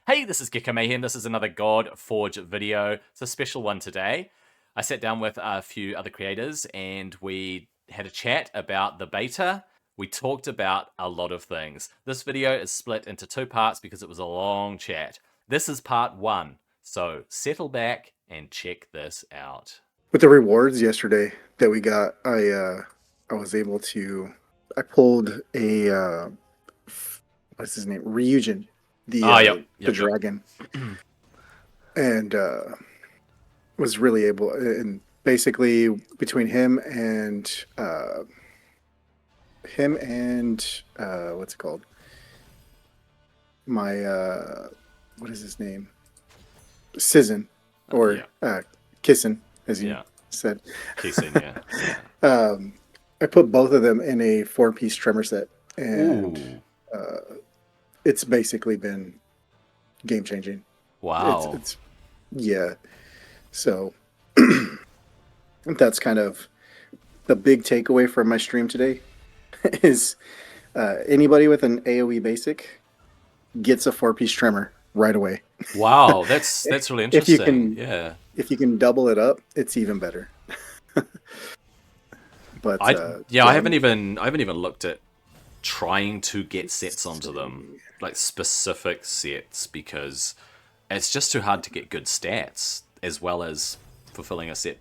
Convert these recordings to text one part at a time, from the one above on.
Hey, this is Gecko Mayhem. This is another Godforge video. It's a special one today. I sat down with a few other creators and we had a chat about the beta. We talked about a lot of things. This video is split into two parts because it was a long chat. This is part one, so settle back and check this out. With the rewards yesterday that we got, I was able to I pulled a what's his name? Ryujin, Yep. the dragon, and was really able, and basically between him and what's it called? My what is his name? Sizzin or Kissin, as you said. Kissing, yeah. I put both of them in a 4-piece tremor set, and it's basically been game changing. Wow. It's yeah. So that's kind of the big takeaway from my stream today is anybody with an AoE basic gets a 4-piece tremor right away. Wow, that's really interesting. If you can double it up, it's even better. But I haven't even looked at trying to get sets onto them, like specific sets, because it's just too hard to get good stats as well as fulfilling a set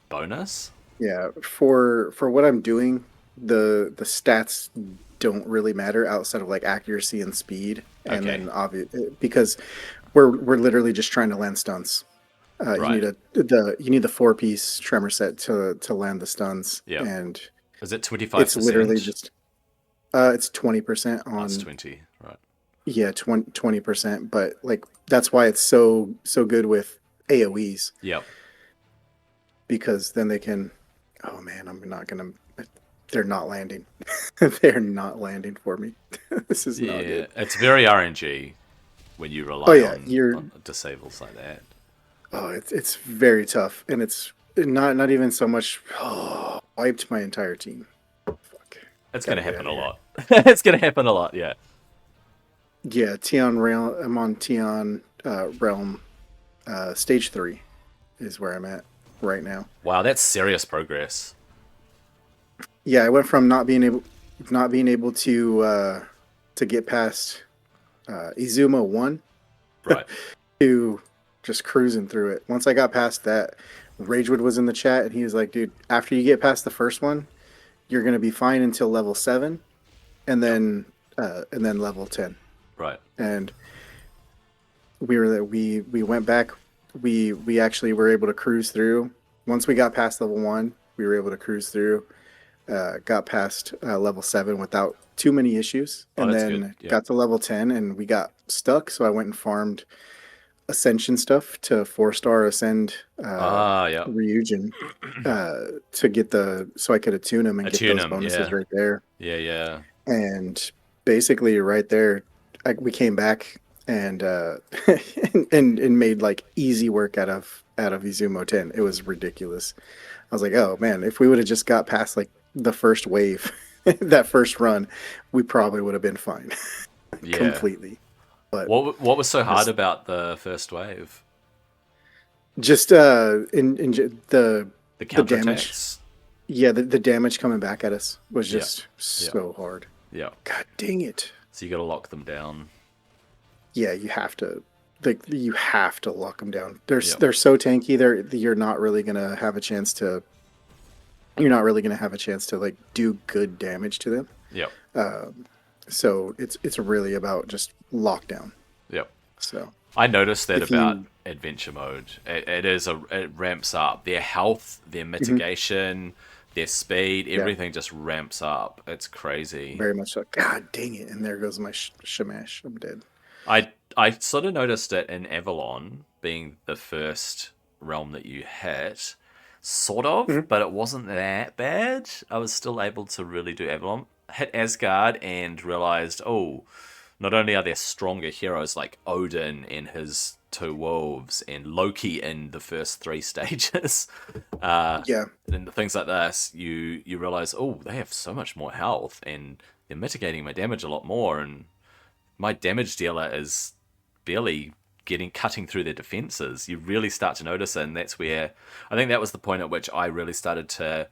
bonus. Yeah, for what I'm doing, the stats don't really matter outside of like accuracy and speed, and then because we're literally just trying to land stuns. Right. You need the 4-piece tremor set to land the stuns. Yeah. And is it 25%? It's literally just it's 20% on. That's 20, right? Yeah, 20%. But like that's why it's so good with AoEs. Yep. Because then they can. Oh man, they're not landing. They're not landing for me. This is not good. It's very RNG when you rely on disables like that. Oh, it's very tough, and it's not even so much. Oh, wiped my entire team. Fuck. It's gonna happen a lot. It's gonna happen a lot. Yeah. Yeah, Tion Realm. I'm on Tion Realm. Stage 3 is where I'm at right now. Wow, that's serious progress. Yeah, I went from not being able to get past Izuma 1, right, to just cruising through it. Once I got past that, Ragewood was in the chat and he was like, dude, after you get past the first one, you're going to be fine until level 7 and then level 10. Right. And we went back. We actually were able to cruise through. Once we got past level 1, we were able to cruise through, got past level 7 without too many issues, and then got to level 10 and we got stuck. So I went and farmed ascension stuff to 4-star ascend Ryujin to get so I could attune him and get those bonuses right there. Yeah. And basically right there, we came back and and made like easy work out of Izumo 10. It was ridiculous. I was like, oh man, if we would have just got past like the first wave, that first run, we probably would have been fine. Completely. But what was so hard about the first wave? Just in the damage. Yeah, the damage coming back at us was just so hard. Yeah. God dang it. So you got to lock them down. Yeah, you have to. You have to lock them down. They're so tanky. You're not really gonna have a chance to. You're not really gonna have a chance to like do good damage to them. Yep. So it's really about just lockdown. Yep. So I noticed that about adventure mode. It ramps up their health, their mitigation, their speed. Everything just ramps up. It's crazy. Very much so. God dang it! And there goes my Shamash. I'm dead. I sort of noticed it in Avalon being the first realm that you hit, sort of, but it wasn't that bad. I was still able to really do Avalon. Hit Asgard and realized, not only are there stronger heroes like Odin and his 2 wolves and Loki in the first 3 stages, and things like this, you realize, they have so much more health and they're mitigating my damage a lot more, and my damage dealer is barely cutting through their defenses. You really start to notice it, and that's where I think that was the point at which I really started to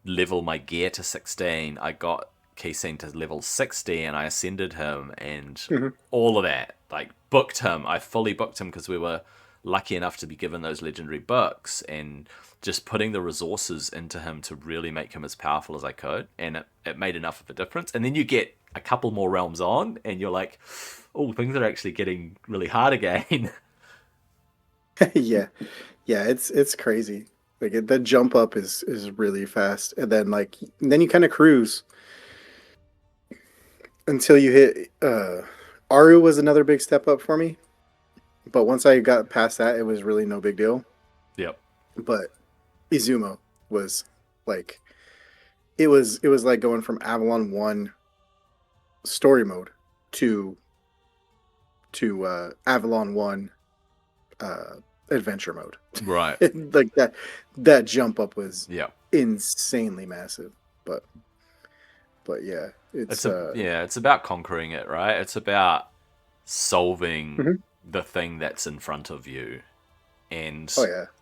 level my gear to 16. I got Keyseen to level 60 and I ascended him and all of that. Like, booked him. I fully booked him because we were lucky enough to be given those legendary books, and just putting the resources into him to really make him as powerful as I could. And it made enough of a difference. And then you get a couple more realms on and you're like, oh, things are actually getting really hard again. Yeah, it's crazy. Like the jump up is really fast, and then you kind of cruise until you hit. Aru was another big step up for me, but once I got past that, it was really no big deal. Yep. But Izumo was like, it was like going from Avalon 1 story mode to Avalon 1 adventure mode. Right. Like that jump up was Yeah. insanely massive. But yeah, it's about conquering it, right? It's about solving the thing that's in front of you. And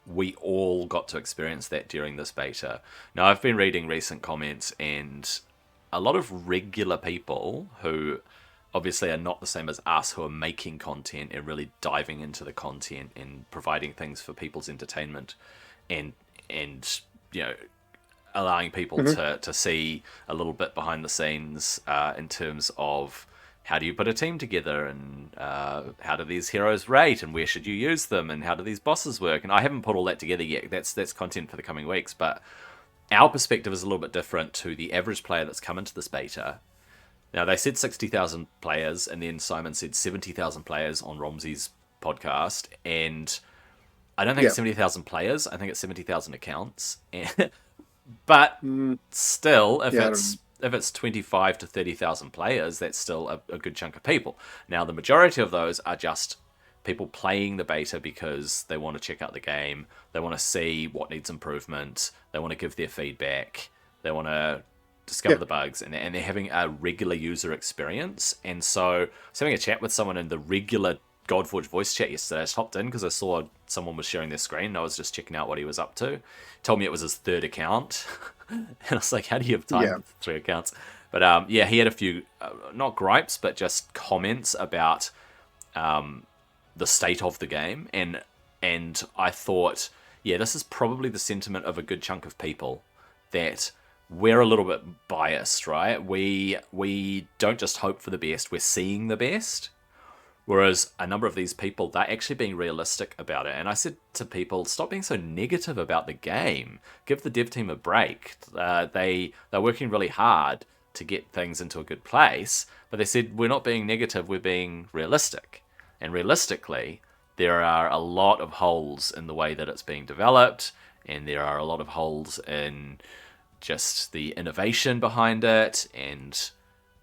we all got to experience that during this beta. Now, I've been reading recent comments, and a lot of regular people who obviously are not the same as us, who are making content and really diving into the content and providing things for people's entertainment, and you know, allowing people to see a little bit behind the scenes in terms of how do you put a team together, and how do these heroes rate, and where should you use them, and how do these bosses work. And I haven't put all that together yet. That's content for the coming weeks, but our perspective is a little bit different to the average player that's come into this beta. Now, they said 60,000 players, and then Simon said 70,000 players on Romsey's podcast, and I don't think it's 70,000 players. I think it's 70,000 accounts. But still, if it's 25 to 30,000 players, that's still a good chunk of people. Now, the majority of those are just people playing the beta because they want to check out the game, they want to see what needs improvement, they want to give their feedback, they want to discover the bugs, and they're having a regular user experience. And so I was having a chat with someone in the regular Godforge voice chat yesterday. I just hopped in because I saw someone was sharing their screen, and I was just checking out what he was up to. He told me it was his third account. And I was like, how do you have time for 3 accounts? But he had a few, not gripes, but just comments about the state of the game. And I thought, this is probably the sentiment of a good chunk of people, that we're a little bit biased, right? We don't just hope for the best, we're seeing the best. Whereas a number of these people, they're actually being realistic about it. And I said to people, stop being so negative about the game. Give the dev team a break. They're working really hard to get things into a good place. But they said, we're not being negative, we're being realistic. And realistically, there are a lot of holes in the way that it's being developed. And there are a lot of holes in just the innovation behind it, and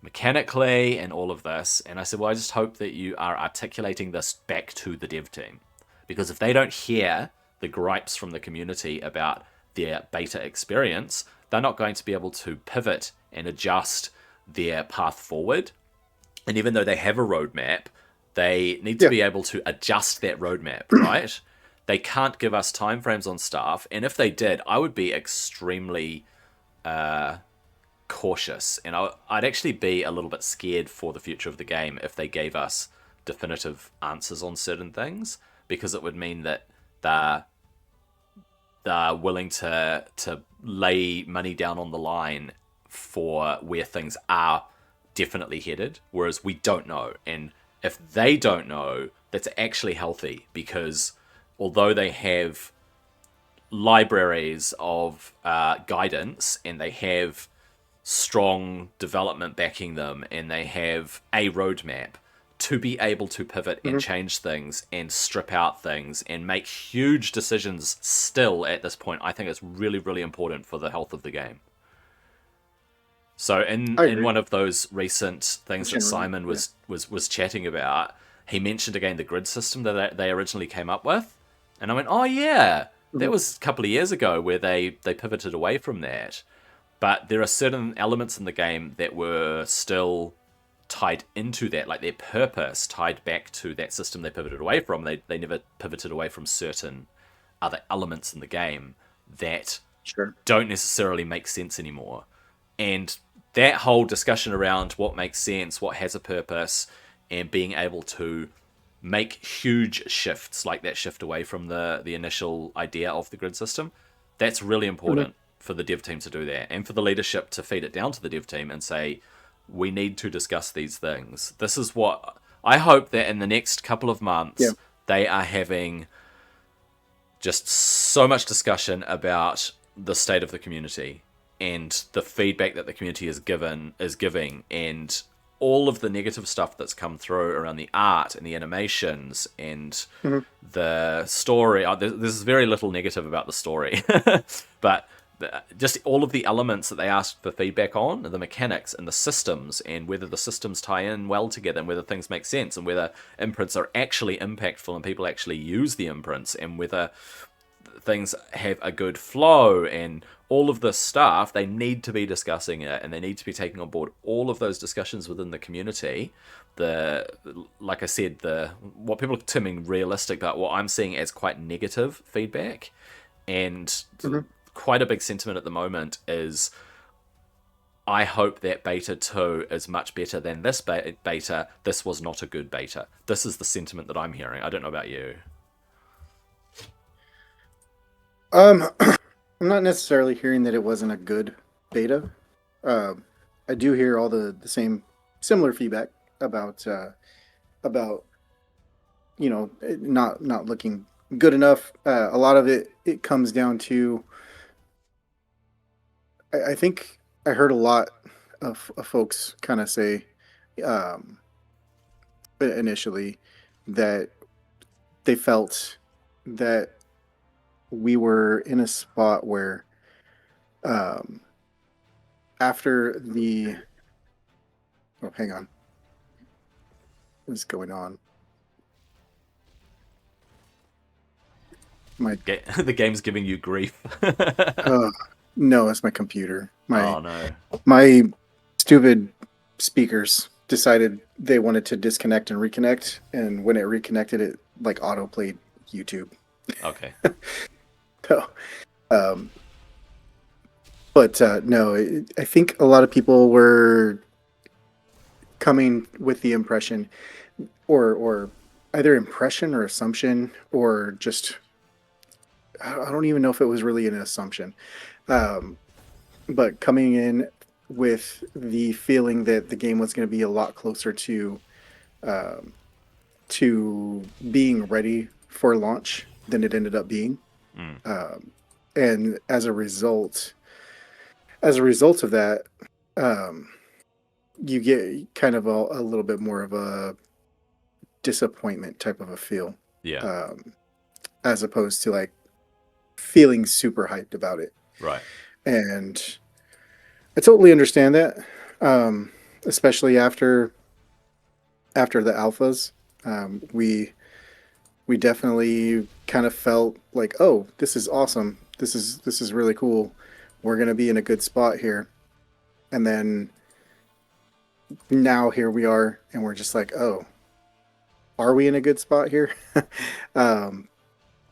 mechanically, and all of this. And I said, well, I just hope that you are articulating this back to the dev team, because if they don't hear the gripes from the community about their beta experience, they're not going to be able to pivot and adjust their path forward. And even though they have a roadmap, they need to be able to adjust that roadmap, right? They can't give us timeframes on stuff, and if they did, I would be extremely cautious, and I'd actually be a little bit scared for the future of the game if they gave us definitive answers on certain things, because it would mean that they're willing to lay money down on the line for where things are definitely headed, whereas we don't know. And if they don't know, that's actually healthy, because although they have libraries of guidance, and they have strong development backing them, and they have a roadmap to be able to pivot and change things and strip out things and make huge decisions still at this point, I think it's really, really important for the health of the game. So in one of those recent things that Simon was chatting about, he mentioned again the grid system that they originally came up with. And I went, oh yeah, that was a couple of years ago where they pivoted away from that. But there are certain elements in the game that were still tied into that, like their purpose tied back to that system they pivoted away from. They never pivoted away from certain other elements in the game that Sure. don't necessarily make sense anymore. And that whole discussion around what makes sense, what has a purpose, and being able to make huge shifts, like that shift away from the initial idea of the grid system, that's really important for the dev team to do that, and for the leadership to feed it down to the dev team and say, we need to discuss these things. This is what I hope that in the next couple of months they are having just so much discussion about the state of the community and the feedback that the community is giving, and all of the negative stuff that's come through around the art and the animations and the story. There's very little negative about the story, but just all of the elements that they asked for feedback on, the mechanics and the systems, and whether the systems tie in well together, and whether things make sense, and whether imprints are actually impactful and people actually use the imprints, and whether things have a good flow, and all of this stuff, they need to be discussing it, and they need to be taking on board all of those discussions within the community. Like I said, what people are terming realistic, but what I'm seeing as quite negative feedback, and quite a big sentiment at the moment is, I hope that beta 2 is much better than this beta. This was not a good beta. This is the sentiment that I'm hearing. I don't know about you. I'm not necessarily hearing that it wasn't a good beta. I do hear all the same similar feedback about not looking good enough. A lot of it comes down to, I think I heard a lot of folks kind of say initially that they felt that we were in a spot where after the hang on, what's going on? The game's giving you grief. No, it's my computer. Oh no. My stupid speakers decided they wanted to disconnect and reconnect, and when it reconnected, it like auto played YouTube. Okay. So, no, I think a lot of people were coming with the impression, or either impression or assumption, or just, I don't even know if it was really an assumption, but coming in with the feeling that the game was going to be a lot closer to being ready for launch than it ended up being. And as a result of that, you get kind of a little bit more of a disappointment type of a feel. Yeah. As opposed to like feeling super hyped about it. Right. And I totally understand that, especially after the alphas. We definitely kind of felt like, oh, this is awesome. This is really cool. We're gonna be in a good spot here. And then now here we are, and we're just like, oh, are we in a good spot here?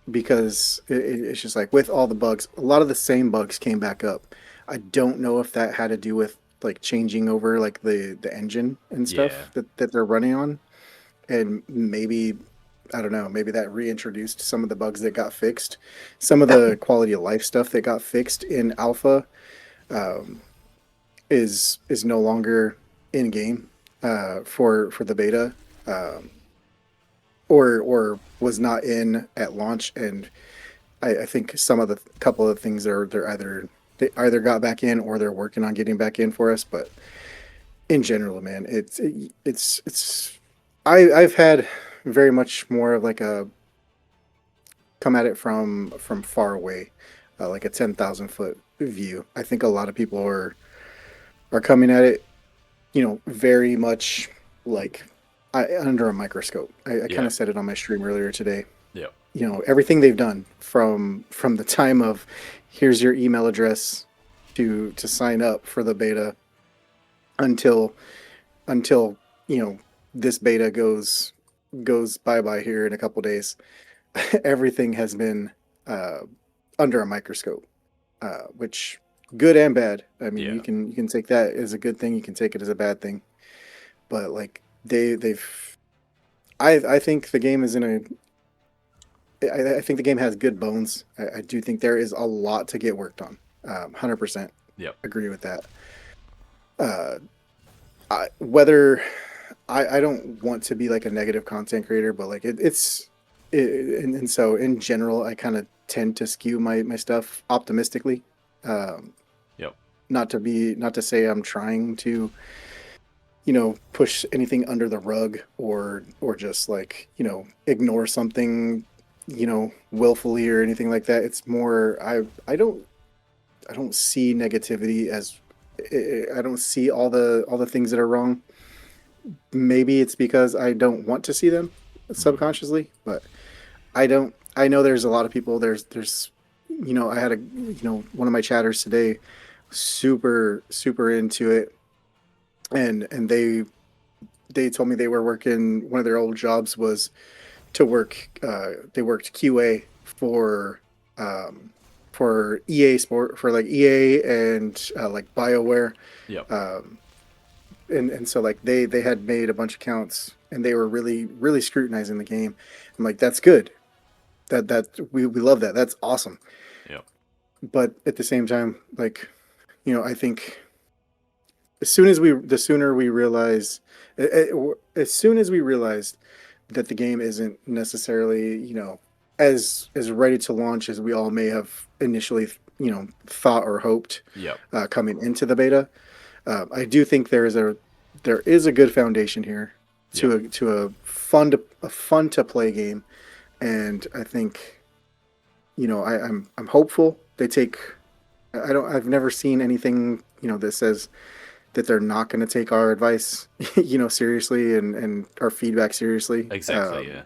Because it's just like, with all the bugs, a lot of the same bugs came back up. I don't know if that had to do with like changing over like the engine and stuff that they're running on, and maybe, I don't know, maybe that reintroduced some of the bugs that got fixed. Some of the quality of life stuff that got fixed in alpha is no longer in game for the beta, or was not in at launch. And I think some of the couple of things they either got back in, or they're working on getting back in for us. But in general, man, I've had very much more of like a come at it from far away, like a 10,000 foot view. I think a lot of people are coming at it, very much like under a microscope. I kind of said it on my stream earlier today. Yeah. Everything they've done from the time of, here's your email address to sign up for the beta, until this beta goes bye bye here in a couple days, everything has been uh, under a microscope, which good and bad. I mean, Yeah. you can take that as a good thing, you can take it as a bad thing, but like they've I think the game is in a I think the game has good bones. I do think there is a lot to get worked on. 100% Yep. agree with that. Uh, whether I don't want to be like a negative content creator, but like and so in general, I kind of tend to skew my stuff optimistically. Um, Yep. not to say I'm trying to push anything under the rug or just like ignore something willfully or anything like that. It's more I don't see negativity as I don't see all the things that are wrong. Maybe it's because I don't want to see them Mm. subconsciously, but I don't. I know there's a lot of people. There's I had one of my chatters today, super super into it, and they told me they were working. One of their old jobs was to work. They worked QA um, for EA Sport for like EA and like BioWare. Yep. Um, and so like they had made a bunch of counts and they were really really scrutinizing the game. I'm like, that's good. That we love that. That's awesome. Yep. But at the same time, like, I think the sooner we realize, as soon as we realized that the game isn't necessarily, as ready to launch as we all may have initially, thought or hoped, Yep. coming into the beta, I do think there is a good foundation here Yep. to a fun to play game, and I think I'm hopeful they take. I've never seen anything that says that they're not going to take our advice seriously and our feedback seriously. Exactly. Yeah.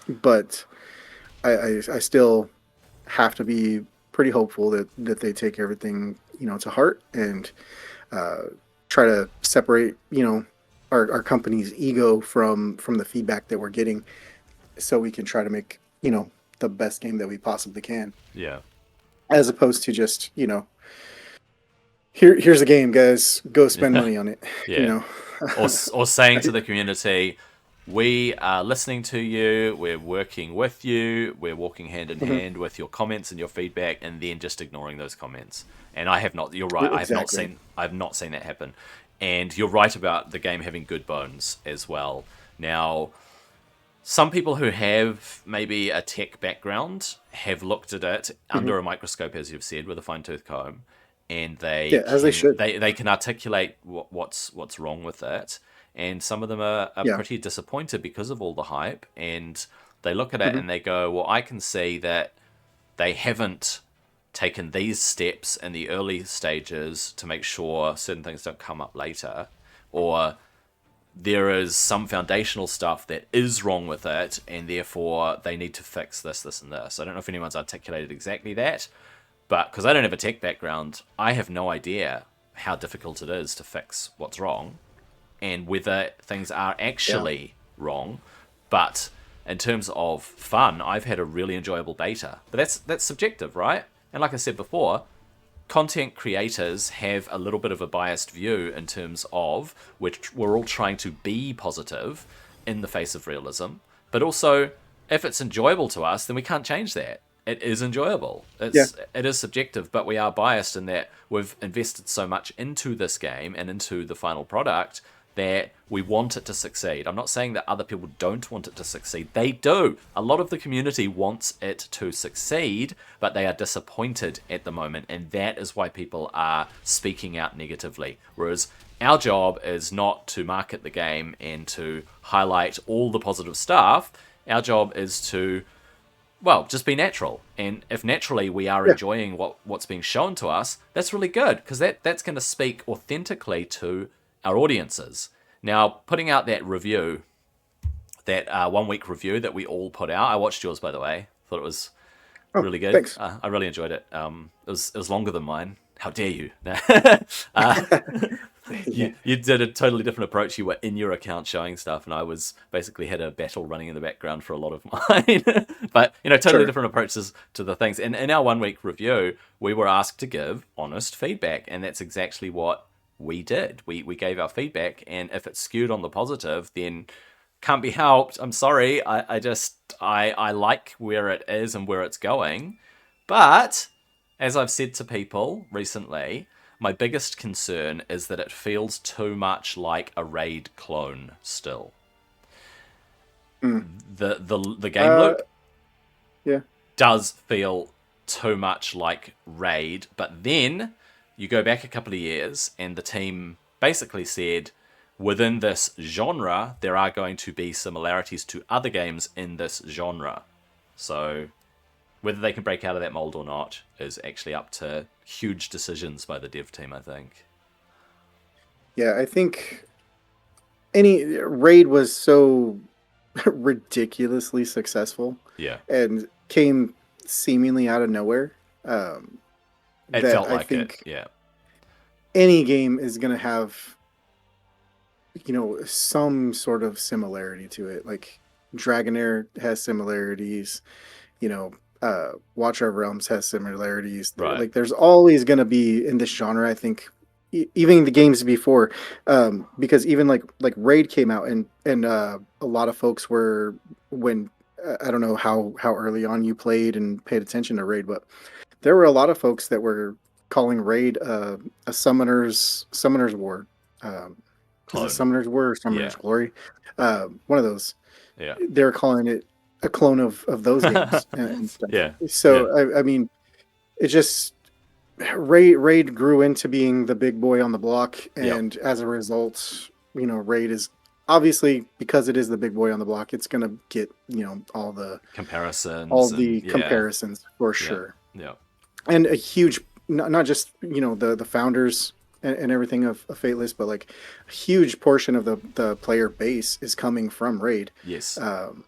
But I still have to be pretty hopeful that they take everything to heart and uh, try to separate our company's ego from the feedback that we're getting, so we can try to make the best game that we possibly can, Yeah. as opposed to just here's a game, guys, go spend Yeah. money on it. you Yeah. know Or saying to the community, we are listening to you, we're working with you, we're walking hand in Mhm. hand with your comments and your feedback, and then just ignoring those comments. And I have not. You're right. Exactly. I have not seen that happen. And you're right about the game having good bones as well. Now, some people who have maybe a tech background have looked at it Mhm. under a microscope, as you've said, with a fine tooth comb, and Yeah, as they should. they can articulate what's wrong with it. And some of them are Yeah. pretty disappointed because of all the hype, and they look at it Mhm. and they go, "Well, I can see that they haven't taken these steps in the early stages to make sure certain things don't come up later, or there is some foundational stuff that is wrong with it, and therefore they need to fix this, this, and this." I don't know if anyone's articulated exactly that, but because I don't have a tech background, I have no idea how difficult it is to fix what's wrong and whether things are Yeah. actually wrong. But in terms of fun, I've had a really enjoyable beta. But that's subjective, right? And like I said before, content creators have a little bit of a biased view in terms of which we're all trying to be positive in the face of realism, but also if it's enjoyable to us, then we can't change that. It is enjoyable. Yeah. It is subjective, but we are biased in that we've invested so much into this game and into the final product that we want it to succeed. I'm not saying that other people don't want it to succeed. They do. A lot of the community wants it to succeed, but they are disappointed at the moment, and that is why people are speaking out negatively. Whereas our job is not to market the game and to highlight all the positive stuff. Our job is to, well, just be natural. And if naturally we are Yeah. enjoying what's being shown to us, that's really good, because that's going to speak authentically to our audiences. Now, putting out that review, that 1 week review that we all put out, I watched yours, by the way. Thought it was Oh, really good. thanks. I really enjoyed it. It was longer than mine. How dare you? uh, Yeah, You did a totally different approach. You were in your account showing stuff, and I was basically had a battle running in the background for a lot of mine. But totally sure. different approaches to the things. And in our 1 week review, we were asked to give honest feedback, and that's exactly what we did. We gave our feedback, and if it's skewed on the positive, then can't be helped. I'm sorry. I like where it is and where it's going, but as I've said to people recently, my biggest concern is that it feels too much like a raid clone still. Mm. The game Uh, loop yeah. does feel too much like raid, but then you go back a couple of years and the team basically said within this genre there are going to be similarities to other games in this genre. So whether they can break out of that mold or not is actually up to huge decisions by the dev team, I think. Yeah, I think any raid was so ridiculously successful Yeah. and came seemingly out of nowhere. Um, It that felt I like it, think yeah. any game is going to have, some sort of similarity to it. Like Dragonair has similarities, you know, Watcher of Realms has similarities. Right. Like there's always going to be in this genre, I think, even the games before, because even like Raid came out and a lot of folks were when I don't know how early on you played and paid attention to Raid, but there were a lot of folks that were calling Raid a summoner's war. Um, is it Clone. Summoner's War or Summoner's Yeah. Glory? One of those. Yeah. They're calling it a clone of those games and stuff. Yeah. Yeah. So I mean, it just Raid grew into being the big boy on the block, Yep. and as a result, Raid is obviously because it is the big boy on the block. It's gonna get all Comparisons and the yeah. comparisons for Yeah. sure, Yeah. and a huge not just the founders and everything of Fateless, but like a huge portion of the player base is coming from Raid. Yes. Um,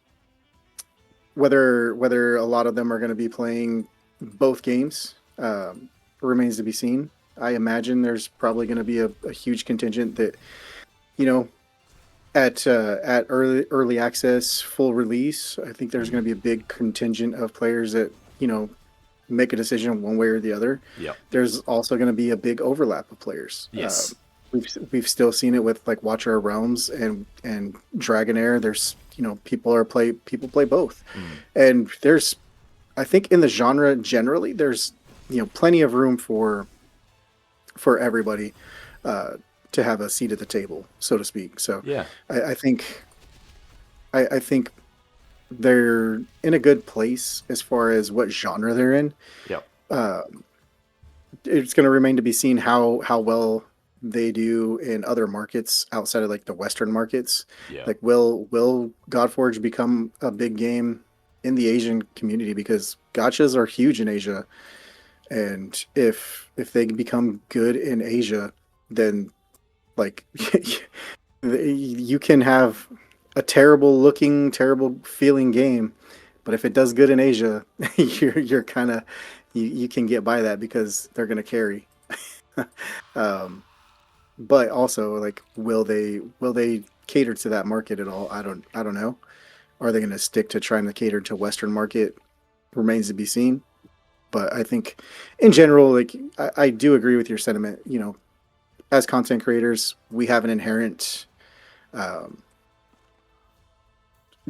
whether a lot of them are going to be playing both games remains to be seen. I imagine there's probably going to be a huge contingent that you know at early access full release. I think there's going to be a big contingent of players that make a decision one way or the other. Yep. There's also going to be a big overlap of players. Yes. We've still seen it with like Watcher of Realms and Dragonair. There's people play both, and there's I think in the genre generally there's plenty of room for everybody to have a seat at the table, so to speak. So Yeah. I think I think they're in a good place as far as what genre they're in. Yep. It's going to remain to be seen how well they do in other markets outside of like the Western markets. Yeah. Like, will Godforge become a big game in the Asian community? Because gachas are huge in Asia, and if they become good in Asia, then like you can have a terrible looking, terrible feeling game, but if it does good in Asia, you're kind of you can get by that because they're gonna carry. um, but also, like, will they cater to that market at all? I don't know. Are they going to stick to trying to cater to Western market? Remains to be seen. But I think, in general, like I do agree with your sentiment. As content creators, we have an inherent um,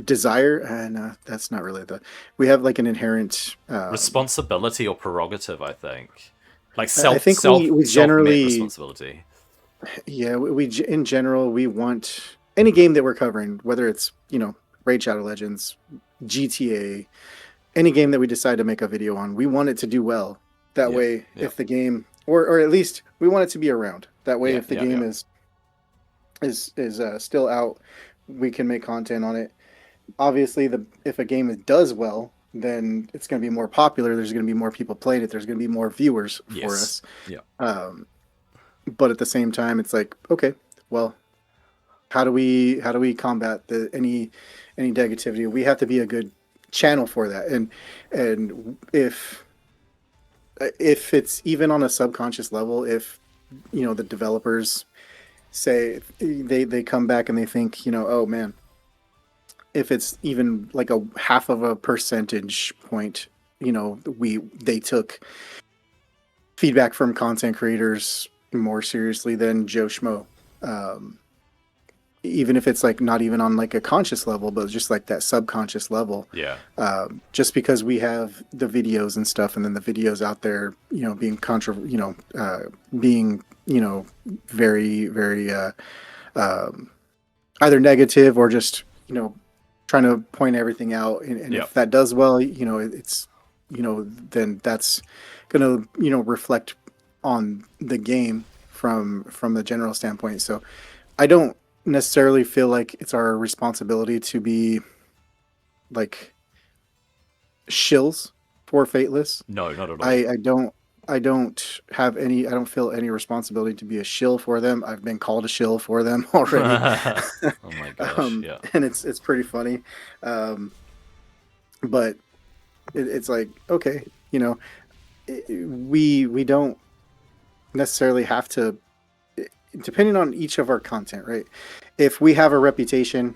desire, and that's not really the. We have like an inherent. Responsibility or prerogative, I think. Like I think we self-met generally, responsibility. yeah, we in general we want any game that we're covering, whether it's Raid Shadow Legends, GTA, any game that we decide to make a video on, we want it to do well. That Yep. way, Yep. if the game, or at least we want it to be around. That way, Yeah. if the Yeah. game Yeah. is still out, we can make content on it. Obviously, if a game does well, then it's going to be more popular. There's going to be more people playing it. There's going to be more viewers for Yes. us. Yeah. But at the same time, it's like, okay, well, how do we combat any negativity? We have to be a good channel for that, and if it's even on a subconscious level, if the developers say they come back and they think, oh man, if it's even like a half of a percentage point, they took feedback from content creators more seriously than Joe Schmo. Um, Even if it's like not even on like a conscious level, but just like that subconscious level. Yeah. Just because we have the videos and stuff, and then the videos out there, being being very very either negative or just trying to point everything out, and Yep. if that does well, it's then that's gonna reflect on the game from the general standpoint. So I don't necessarily feel like it's our responsibility to be like shills for Fateless. No, not at all. I don't feel any responsibility to be a shill for them. I've been called a shill for them already. Oh my gosh. Yeah. And it's pretty funny. Um, but it's like, okay, we don't necessarily have to, depending on each of our content, right? If we have a reputation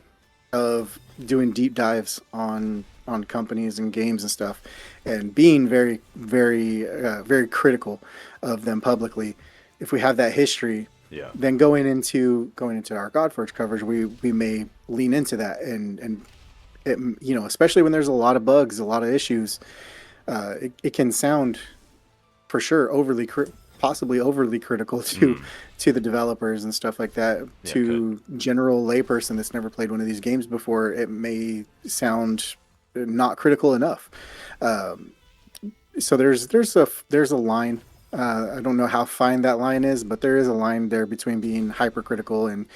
of doing deep dives on companies and games and stuff, and being very very very critical of them publicly, if we have that history, Yeah. then going into our Godforge coverage, we may lean into that, and it, especially when there's a lot of bugs, a lot of issues, it can sound for sure possibly overly critical to the developers and stuff like that. Yeah. To general layperson that's never played one of these games before, it may sound not critical enough. Um, so there's a line. I don't know how fine that line is, but there is a line there between being hypercritical and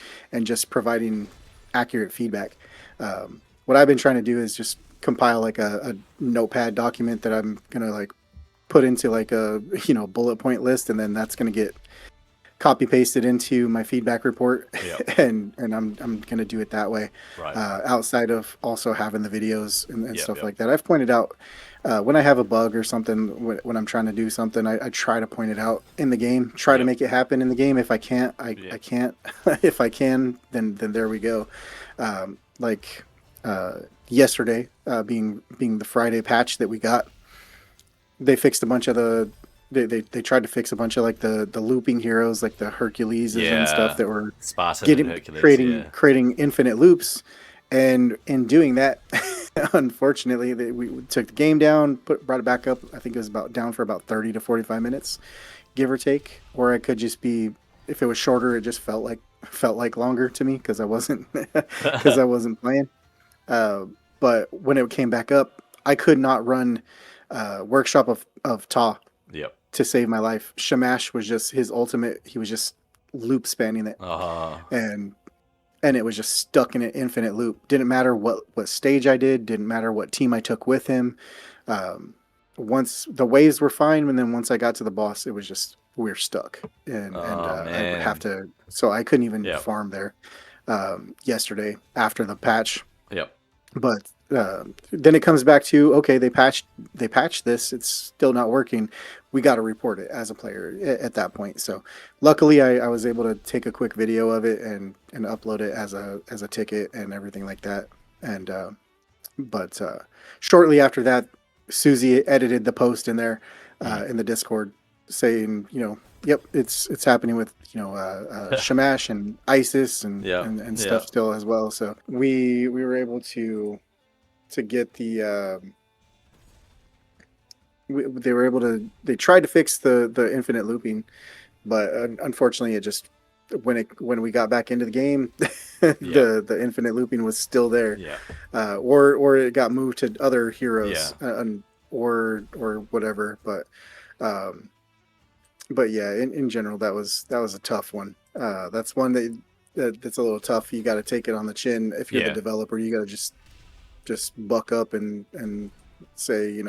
just providing accurate feedback. What I've been trying to do is just compile like a notepad document that I'm gonna like put into like a bullet point list, and then that's gonna get copy pasted into my feedback report. Yep. and I'm gonna do it that way. Right. Outside of also having the videos and Yep. stuff Yep. like that. I've pointed out when I have a bug or something, when I'm trying to do something, I try to point it out in the game, try to Yep. make it happen in the game. If I can't, Yeah. I can't. If I can, then there we go. Like yesterday, being the Friday patch that we got, they fixed a bunch of they tried to fix a bunch of like the looping heroes, like the Hercules and stuff, Yeah. that were Spartan and Hercules. Yeah. creating infinite loops. And in doing that, unfortunately, we took the game down, brought it back up. I think it was down for about 30 to 45 minutes, give or take. Or it could just be, if it was shorter, it just felt like longer to me because I wasn't because I wasn't playing. Uh, but when it came back up, I could not run Workshop of Ta Yep. to save my life. Shamash was just his ultimate. He was just loop spanning it, and it was just stuck in an infinite loop. Didn't matter what stage I did. Didn't matter what team I took with him. Once the waves were fine, and then once I got to the boss, it was just we're stuck, and I would have to. So I couldn't even Yep. farm there yesterday after the patch. Yep. But then it comes back to, okay, they patched this, it's still not working, we got to report it as a player at that point. So luckily I was able to take a quick video of it and upload it as a ticket and everything like that. And but shortly after that, Susie edited the post in there in the Discord saying, yep, it's happening with Shamash and ISIS and Yeah. and stuff Yeah. still as well. So we were able to get the they were able to, they tried to fix the infinite looping, but unfortunately it just, when we got back into the game, the infinite looping was still there. Yeah. Or it got moved to other heroes. Yeah. Or whatever. But yeah, in general, that was a tough one. That's one that's a little tough. You got to take it on the chin. If you're Yeah. the developer, you got to just buck up and say,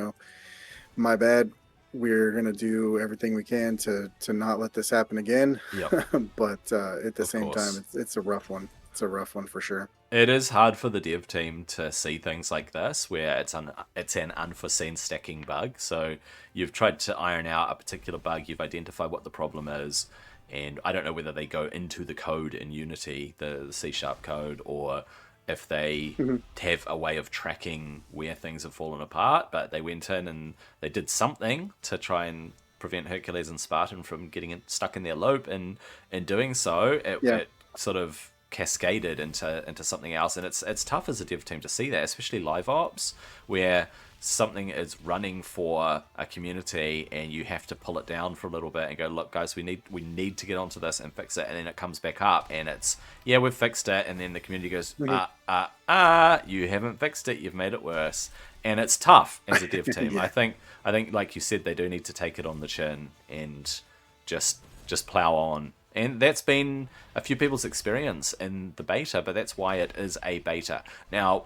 my bad. We're gonna do everything we can to not let this happen again. Yep. But at the Of same course. time, it's a rough one. It's a rough one for sure. It is hard for the dev team to see things like this, where it's an unforeseen stacking bug. So you've tried to iron out a particular bug, you've identified what the problem is, And I don't know whether they go into the code in Unity, the C# code, or if they have a way of tracking where things have fallen apart. But they went in and they did something to try and prevent Hercules and Spartan from getting stuck in their loop. And in doing so, it sort of cascaded into something else. And it's tough as a dev team to see that, especially live ops, where something is running for a community and you have to pull it down for a little bit and go, look guys, we need to get onto this and fix it, and then it comes back up and it's, yeah, we've fixed it, and then the community goes, you haven't fixed it, you've made it worse. And it's tough as a dev team. Yeah. I think like you said, they do need to take it on the chin and just plow on. And that's been a few people's experience in the beta, but that's why it is a beta. Now,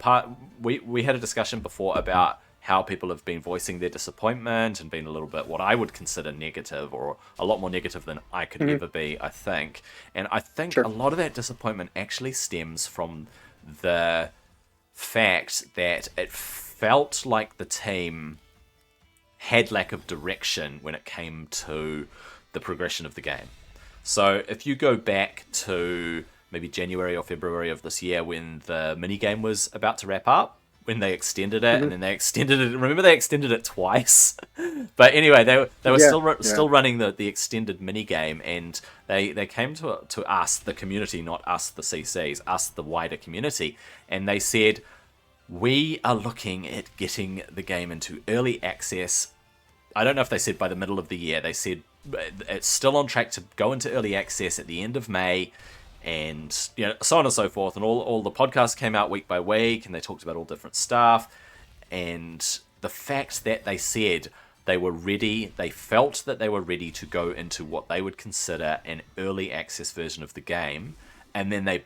we had a discussion before about how people have been voicing their disappointment and been a little bit what I would consider negative, or a lot more negative than I could ever be, I think. And I think a lot of that disappointment actually stems from the fact that it felt like the team had lack of direction when it came to the progression of the game. So if you go back to maybe January or February of this year, when the minigame was about to wrap up, when they extended it, and then they extended it. Remember, they extended it twice. But anyway, they were still running the extended minigame, and they came to us, the community, not us, the CCs, us, the wider community, and they said, we are looking at getting the game into early access. I don't know if they said by the middle of the year. They said it's still on track to go into early access at the end of May. And so on and so forth, and all the podcasts came out week by week, and they talked about all different stuff. And the fact that they said they were ready, they felt that they were ready to go into what they would consider an early access version of the game, and then they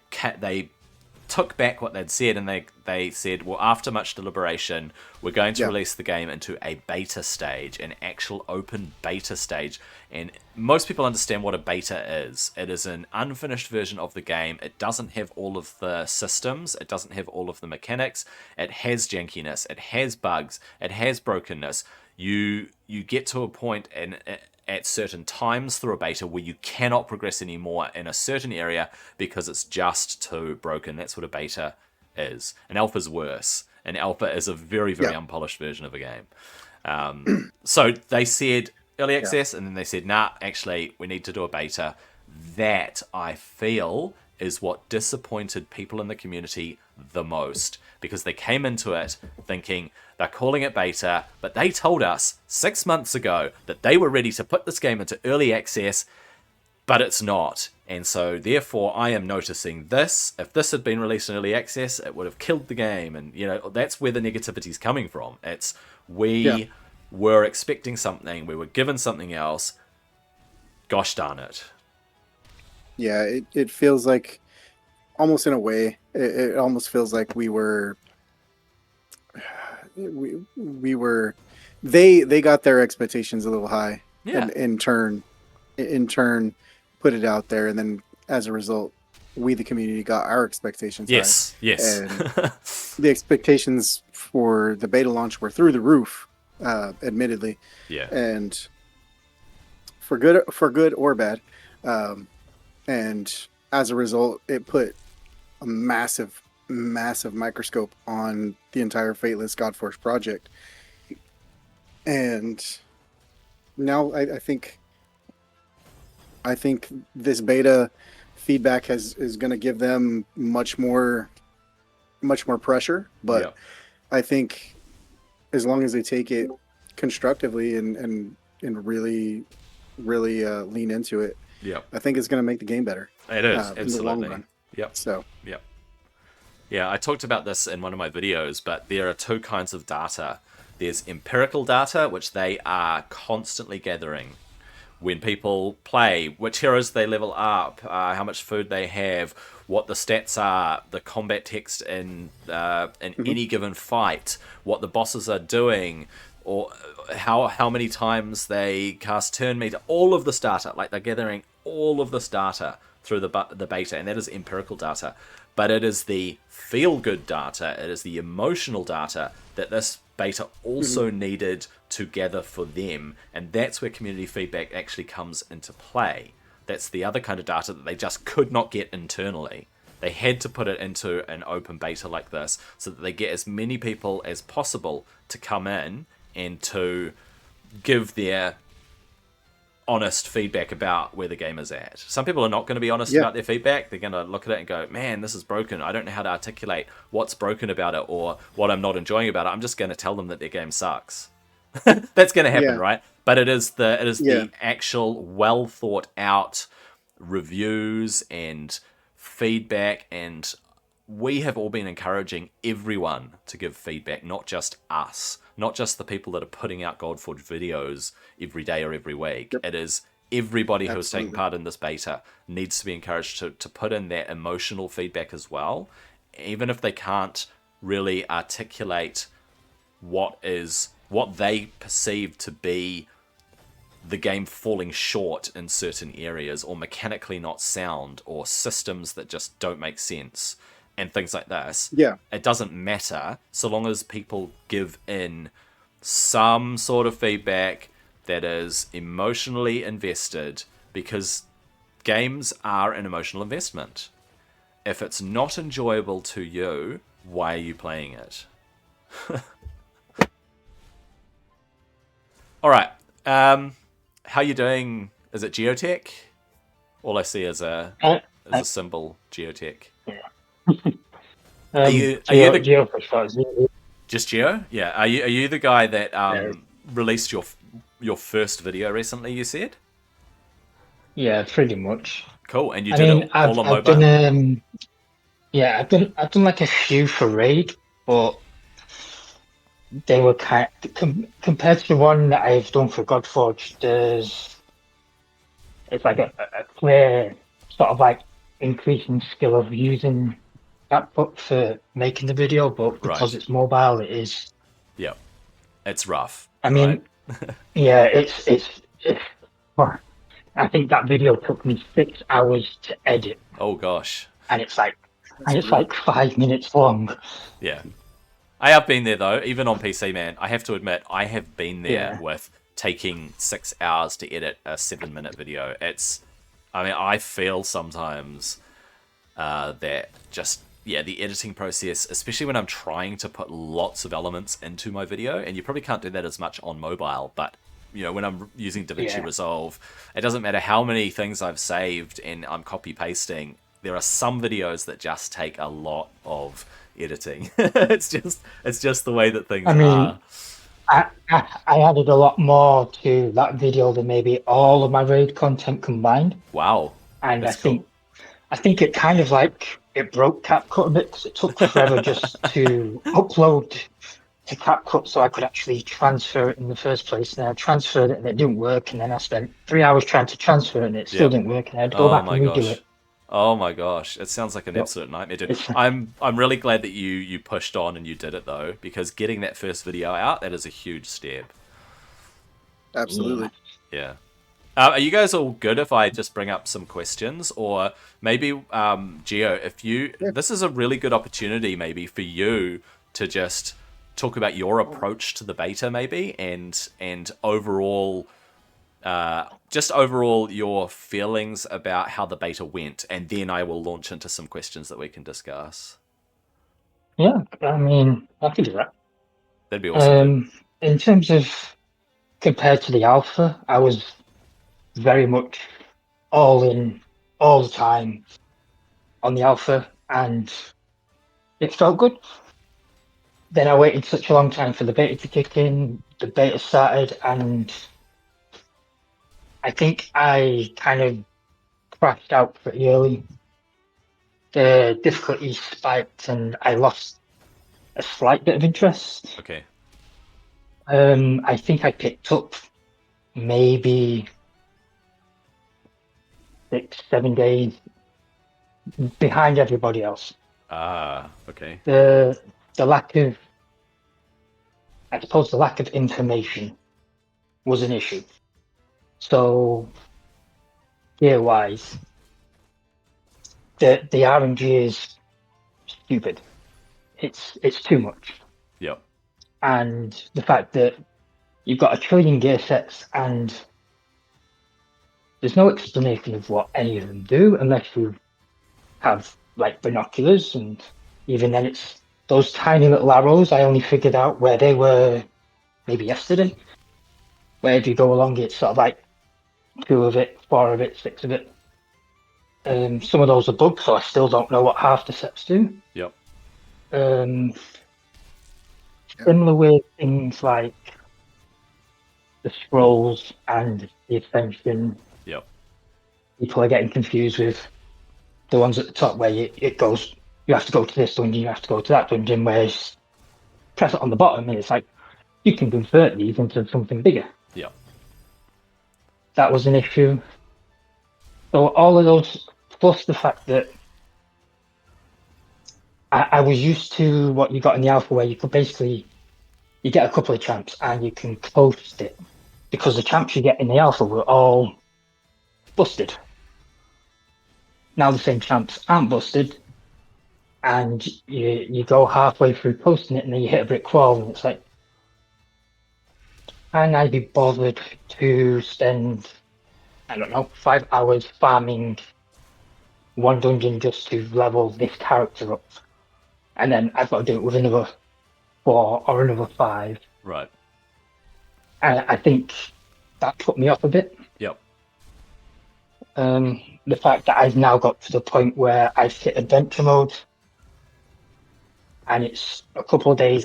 took back what they'd said, and they said, well, after much deliberation, we're going to release the game into a beta stage, an actual open beta stage. And most people understand what a beta is. It is an unfinished version of the game. It doesn't have all of the systems. It doesn't have all of the mechanics. It has jankiness. It has bugs. It has brokenness. You get to a point at certain times through a beta where you cannot progress anymore in a certain area because it's just too broken. That's what a beta is. An alpha's worse. An alpha is a very, very unpolished version of a game. So they said early access, and then they said, nah, actually, we need to do a beta. That, I feel, is what disappointed people in the community the most, because they came into it thinking they're calling it beta, but they told us 6 months ago that they were ready to put this game into early access, but it's not. And so therefore I am noticing this. If this had been released in early access, it would have killed the game. And that's where the negativity is coming from. It's we were expecting something, we were given something else. Gosh darn it. Yeah, it feels like, almost in a way, it almost feels like we were they got their expectations a little high, and in turn put it out there, and then as a result, we, the community, got our expectations high. Yes. And the expectations for the beta launch were through the roof, admittedly. Yeah. And for good or bad. And as a result, it put a massive microscope on the entire Fateless Godforge project. And now I think this beta feedback is going to give them much more pressure. But I think as long as they take it constructively and really lean into it, I think it's going to make the game better. It is, absolutely. In the long run. Yeah, I talked about this in one of my videos, but there are two kinds of data. There's empirical data, which they are constantly gathering. When people play, which heroes they level up, how much food they have, what the stats are, the combat text in any given fight, what the bosses are doing, or how many times they cast turn meter, all of this data. Like, they're gathering all of this data through the beta, and that is empirical data. But it is the feel-good data, it is the emotional data that this beta also needed to gather for them, and that's where community feedback actually comes into play. That's the other kind of data that they just could not get internally. They had to put it into an open beta like this so that they get as many people as possible to come in and to give their honest feedback about where the game is at. Some people are not going to be honest about their feedback. They're going to look at it and go, man, this is broken. I don't know how to articulate what's broken about it or what I'm not enjoying about it. I'm just going to tell them that their game sucks. That's going to happen, right? But it is the actual well thought out reviews and feedback, and we have all been encouraging everyone to give feedback, not just us, not just the people that are putting out Godforge videos every day or every week. It is everybody who's taking part in this beta needs to be encouraged to put in that emotional feedback as well, even if they can't really articulate what they perceive to be the game falling short in certain areas, or mechanically not sound, or systems that just don't make sense, and things like this. Yeah. It doesn't matter so long as people give in some sort of feedback that is emotionally invested, because games are an emotional investment. If it's not enjoyable to you, why are you playing it? All right. How you doing? Is it Geotech? All I see is a symbol, Geotech. Are you Geo, just Geo? Yeah. Are you the guy that released your first video recently? You said. Yeah, pretty much. Cool. And you did it all on mobile. I've done like a few for Raid, but they were compared to the one that I've done for Godforge. It's like a clear sort of like increasing skill of using CapCut for making the video, but because it's mobile, it is. Yeah, it's rough. I mean, yeah, it's. Well, I think that video took me 6 hours to edit. Oh gosh. And it's like 5 minutes long. Yeah. I have been there though, even on PC, man. I have to admit, I have been there with taking 6 hours to edit a 7-minute video. I feel sometimes that just, the editing process, especially when I'm trying to put lots of elements into my video, and you probably can't do that as much on mobile, but when I'm using DaVinci Resolve, it doesn't matter how many things I've saved and I'm copy pasting. There are some videos that just take a lot of editing. it's just the way that things are. I added a lot more to that video than maybe all of my Raid content combined. Wow. And I think it kind of like it broke CapCut a bit, because it took forever just to upload to CapCut so I could actually transfer it in the first place. And I transferred it and it didn't work, and then I spent 3 hours trying to transfer it and it still didn't work, and I had to go back and redo it. Oh my gosh, it sounds like an absolute nightmare, dude. I'm really glad that you pushed on and you did it though, because getting that first video out, that is a huge step. Absolutely. Yeah. Are you guys all good if I just bring up some questions, or maybe Geo, if you this is a really good opportunity maybe for you to just talk about your approach to the beta maybe, and overall your feelings about how the beta went, and then I will launch into some questions that we can discuss. Yeah, I mean, I could do that. That'd be awesome. In terms of compared to the alpha, I was very much all in all the time on the alpha, and it felt good. Then I waited such a long time for the beta to kick in. The beta started, and I think I kind of crashed out pretty early. The difficulty spiked, and I lost a slight bit of interest. Okay. I think I picked up maybe 6-7 days behind everybody else. Okay. The lack of, I suppose, the lack of information was an issue. So, gear-wise, the RNG is stupid. It's too much. Yep. And the fact that you've got 1 trillion gear sets and there's no explanation of what any of them do unless you have like binoculars, and even then it's those tiny little arrows. I only figured out where they were maybe yesterday. Where do you go along it? Sort of like 2 of it, 4 of it, 6 of it. Some of those are bugs, so I still don't know what half the sets do. Yep. Um, Similar with things like the scrolls and the ascension. Yep. People are getting confused with the ones at the top where it goes, you have to go to this dungeon, you have to go to that dungeon, whereas press it on the bottom and it's like, you can convert these into something bigger. Yep. That was an issue. So all of those, plus the fact that I was used to what you got in the alpha, where you could basically, you get a couple of champs and you can post it, because the champs you get in the alpha were all busted. Now the same champs aren't busted, and you go halfway through posting it and then you hit a brick wall, and it's like, can I be bothered to spend, I don't know, 5 hours farming one dungeon just to level this character up? And then I've got to do it with another 4 or another 5. Right. And I think that put me off a bit. Yep. The fact that I've now got to the point where I've hit adventure mode and it's a couple of days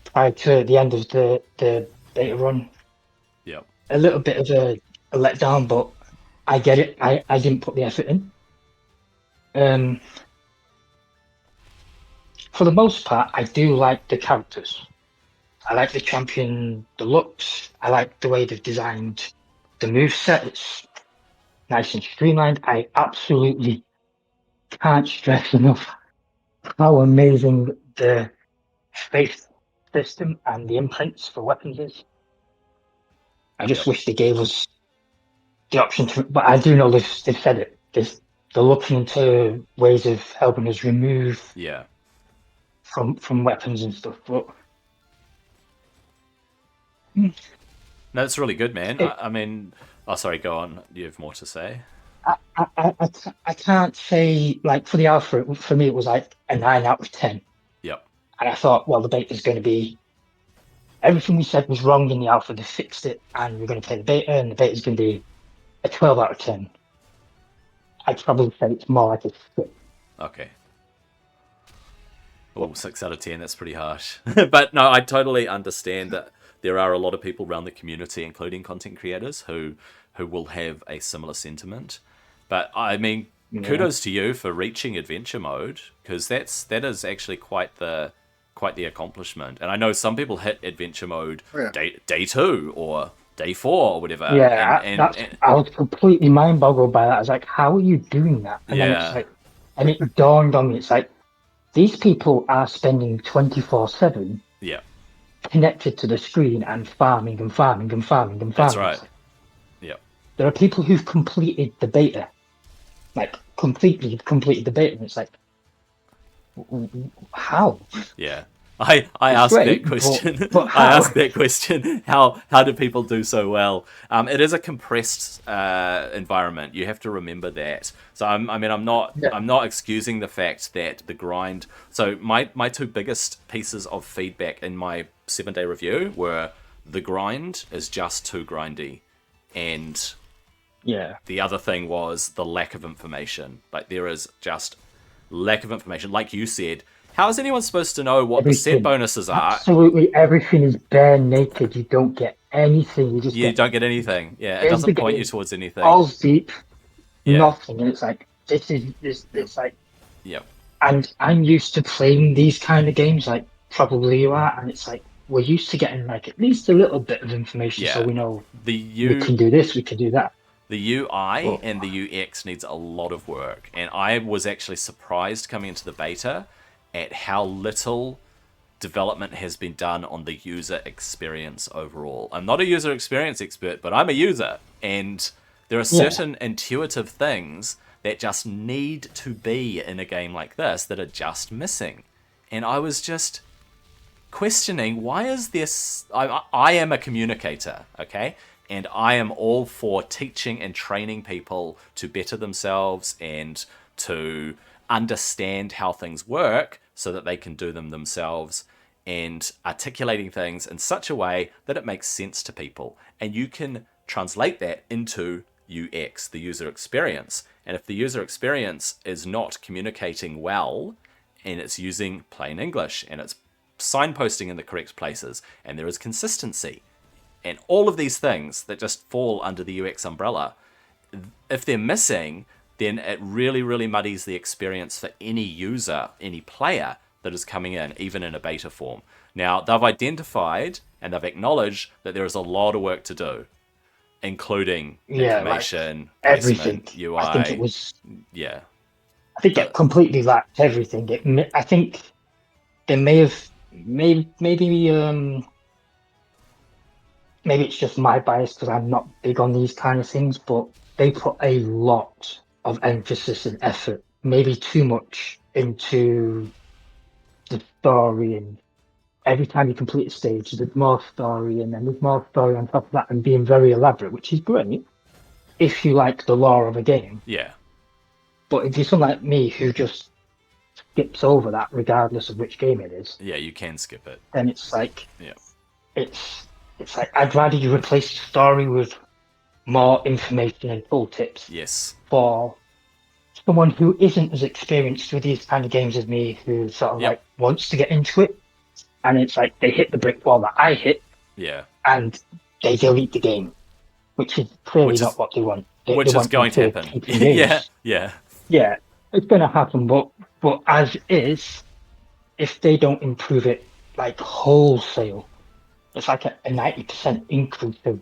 prior to the end of the beta run. Yep. A little bit of a letdown, but I get it. I didn't put the effort in. For the most part, I do like the characters. I like the champion, the looks. I like the way they've designed the moveset. It's nice and streamlined. I absolutely can't stress enough how amazing the space system and the imprints for weapons is. I just wish they gave us the option to, but I do know they've said it. They're looking into ways of helping us remove from weapons and stuff. But no, it's really good, man. I mean, oh, sorry, go on. You have more to say? I can't say, like, for the alpha, for me, it was like a 9 out of 10. Yep. And I thought, well, the beta is going to be, everything we said was wrong in the alpha, they fixed it, and we're going to play the beta, and the beta is going to be a 12 out of 10. I'd probably say it's more like a 6. Okay. Well, 6 out of 10, that's pretty harsh. But no, I totally understand that there are a lot of people around the community, including content creators, who will have a similar sentiment. But I mean, kudos to you for reaching adventure mode, because that is actually quite the accomplishment. And I know some people hit adventure mode day 2 or day 4 or whatever. Yeah, I was completely mind boggled by that. I was like, how are you doing that? And then it's like, and it dawned on me, it's like, these people are spending 24/7 connected to the screen and farming and farming and farming and farming. That's right. Yeah. There are people who've completed the beta, like completely completed the beta, and it's like, how? Yeah. I asked that question. But I asked that question. How do people do so well? It is a compressed environment. You have to remember that. So I'm not excusing the fact that the grind. So my 2 biggest pieces of feedback in my 7-day review were the grind is just too grindy, and the other thing was the lack of information. Like, there is just lack of information. Like you said. How is anyone supposed to know what the set bonuses are? Absolutely everything is bare naked. You don't get anything. You don't get anything. Yeah, it doesn't point you towards anything. Balls deep, nothing. And it's like, this. It's like... Yep. And I'm used to playing these kind of games, like probably you are, and it's like, we're used to getting like at least a little bit of information, so we know we can do this, we can do that. The UI and the UX needs a lot of work. And I was actually surprised coming into the beta at how little development has been done on the user experience overall. I'm not a user experience expert, but I'm a user. And there are certain intuitive things that just need to be in a game like this that are just missing. And I was just questioning, why is this... I am a communicator, okay? And I am all for teaching and training people to better themselves and to understand how things work so that they can do them themselves, and articulating things in such a way that it makes sense to people. And you can translate that into UX, the user experience. And if the user experience is not communicating well, and it's using plain English, and it's signposting in the correct places, and there is consistency, and all of these things that just fall under the UX umbrella, if they're missing, then it really, really muddies the experience for any user, any player that is coming in, even in a beta form. Now, they've identified and they've acknowledged that there is a lot of work to do, including information, everything. placement, UI. I think it was. Yeah. I think it completely lacked everything. I think they may have maybe it's just my bias because I'm not big on these kind of things, but they put a lot of emphasis and effort, maybe too much, into the story. And every time you complete a stage, there's more story, and then there's more story on top of that, and being very elaborate, which is great if you like the lore of a game. Yeah. But if you're someone like me who just skips over that regardless of which game it is, Yeah, you can skip it. then it's like, yeah, it's like I'd rather you replace the story with more information and tool tips. Yes. For someone who isn't as experienced with these kind of games as me, who sort of like wants to get into it, and it's like they hit the brick wall that I hit, and they delete the game, which is clearly not what they want. Which is going to happen. Yeah, it's going to happen. But as is, if they don't improve it like wholesale, it's like a 90% increase of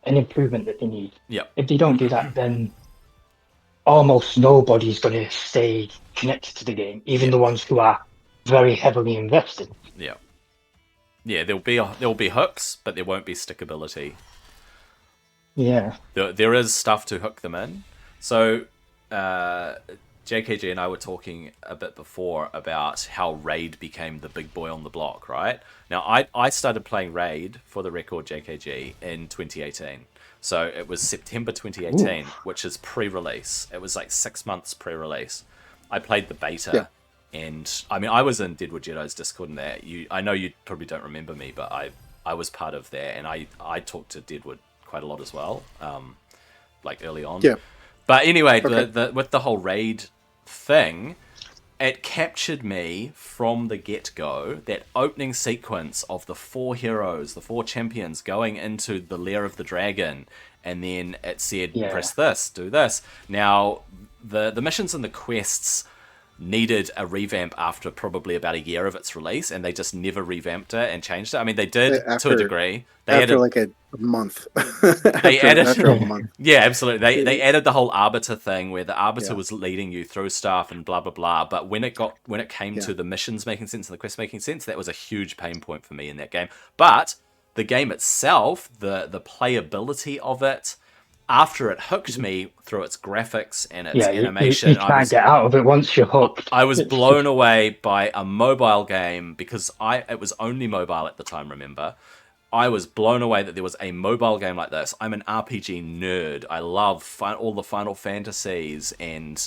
an improvement that they need. If they don't do that, then almost nobody's going to stay connected to the game, even the ones who are very heavily invested. Yeah, there'll be hooks, but there won't be stickability. Yeah. There is stuff to hook them in. So, JKG and I were talking a bit before about how Raid became the big boy on the block, right? Now, I started playing Raid, for the record, JKG, in 2018. So it was September 2018, which is pre-release. It was like 6 months pre-release. I played the beta, and I mean, I was in Deadwood Jedi's Discord and that. I know you probably don't remember me, but I was part of that, and I talked to Deadwood quite a lot as well, like early on. Yeah. But anyway, with the whole Raid thing, it captured me from the get-go. That opening sequence of the 4 heroes, the 4 champions going into the lair of the dragon, and then it said, press this, do this. Now, the missions and the quests needed a revamp after probably about a year of its release, and they just never revamped it and changed it. I mean, they did to a degree. They added like a month. They added after a month. Yeah, absolutely. They added the whole arbiter thing where the arbiter was leading you through stuff and blah blah blah. But when it came to the missions making sense and the quests making sense, that was a huge pain point for me in that game. But the game itself, the playability of it, after it hooked me through its graphics and its animation, you can't get out of it once you're hooked. I was blown away by a mobile game, because it was only mobile at the time, remember? I was blown away that there was a mobile game like this. I'm an RPG nerd. I love all the Final Fantasies and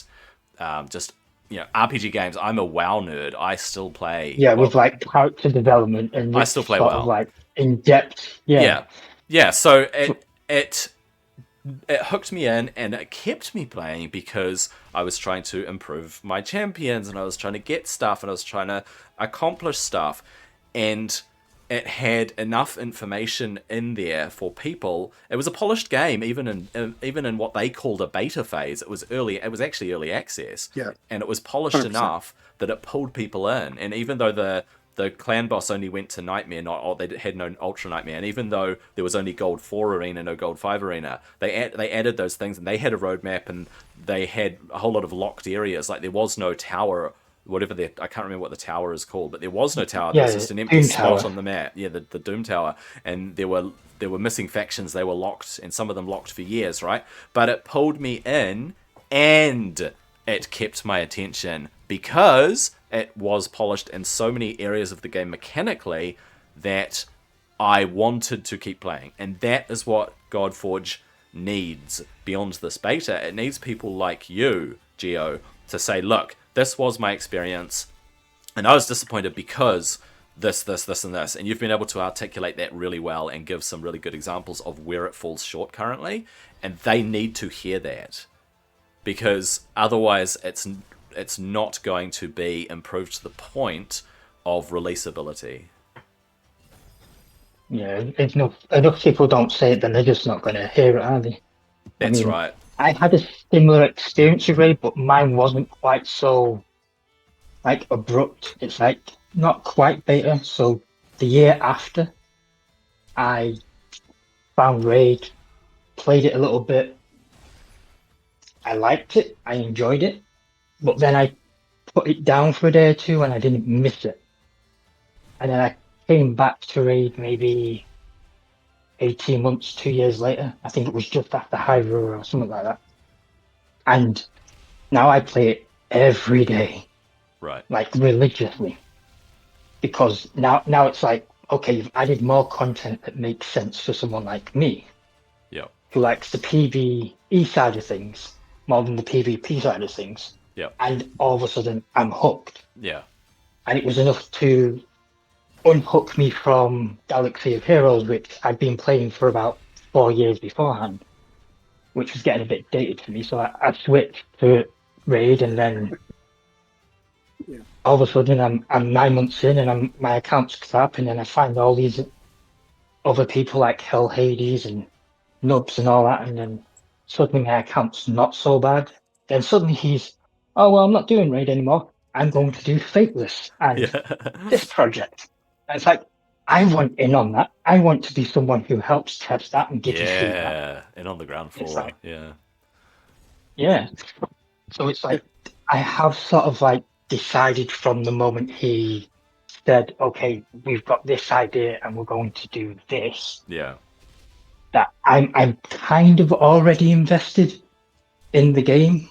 just RPG games. I'm a WoW nerd. I still play. Yeah, with like character development and I still play WoW. Of like in depth. Yeah. So it hooked me in, and it kept me playing because I was trying to improve my champions, and I was trying to get stuff, and I was trying to accomplish stuff, and it had enough information in there for people. It was a polished game, even in what they called a beta phase. It was actually early access, and it was polished 100%. enough that it pulled people in. And even though the clan boss only went to Nightmare, they had no Ultra Nightmare, and even though there was only Gold 4 Arena, no Gold 5 Arena, they added those things, and they had a roadmap, and they had a whole lot of locked areas. Like, there was no tower, whatever I can't remember what the tower is called, but there was no tower. There was just an empty spot on the map. Yeah, the Doom Tower, and there were missing factions. They were locked, and some of them locked for years, right? But it pulled me in, and it kept my attention because it was polished in so many areas of the game mechanically that I wanted to keep playing. And that is what Godforge needs beyond this beta. It needs people like you, Geo, to say, look, this was my experience, and I was disappointed because this, and this. And you've been able to articulate that really well and give some really good examples of where it falls short currently. And they need to hear that, because otherwise it's not going to be improved to the point of releasability. Yeah, if enough people don't say it, then they're just not going to hear it, are they? That's right. I had a similar experience with Raid, but mine wasn't quite so like abrupt. It's like not quite beta. So the year after, I found Raid, played it a little bit. I liked it. I enjoyed it. But then I put it down for a day or two and I didn't miss it. And then I came back to Raid maybe 18 months, 2 years later. I think it was just after Hyrule or something like that. And now I play it every day, Right. like religiously. Because now it's like, okay, you've added more content that makes sense for someone like me. Yep. Who likes the PvE side of things more than the PvP side of things. Yep. And all of a sudden I'm hooked. Yeah. And it was enough to unhook me from Galaxy of Heroes, which I'd been playing for about 4 years beforehand, which was getting a bit dated for me. So I switched to Raid, and then all of a sudden I'm 9 months in, and my account's crap, and then I find all these other people like Hell Hades and Nubs and all that, and then suddenly my account's not so bad. Then suddenly he's, oh well, I'm not doing Raid anymore. I'm going to do Fateless and this project. And it's like, I want in on that. I want to be someone who helps test that and give you feedback. Yeah, and on the ground floor. Like, yeah. Yeah. So it's like, I have sort of like decided from the moment he said, okay, we've got this idea and we're going to do this. Yeah. That I'm kind of already invested in the game.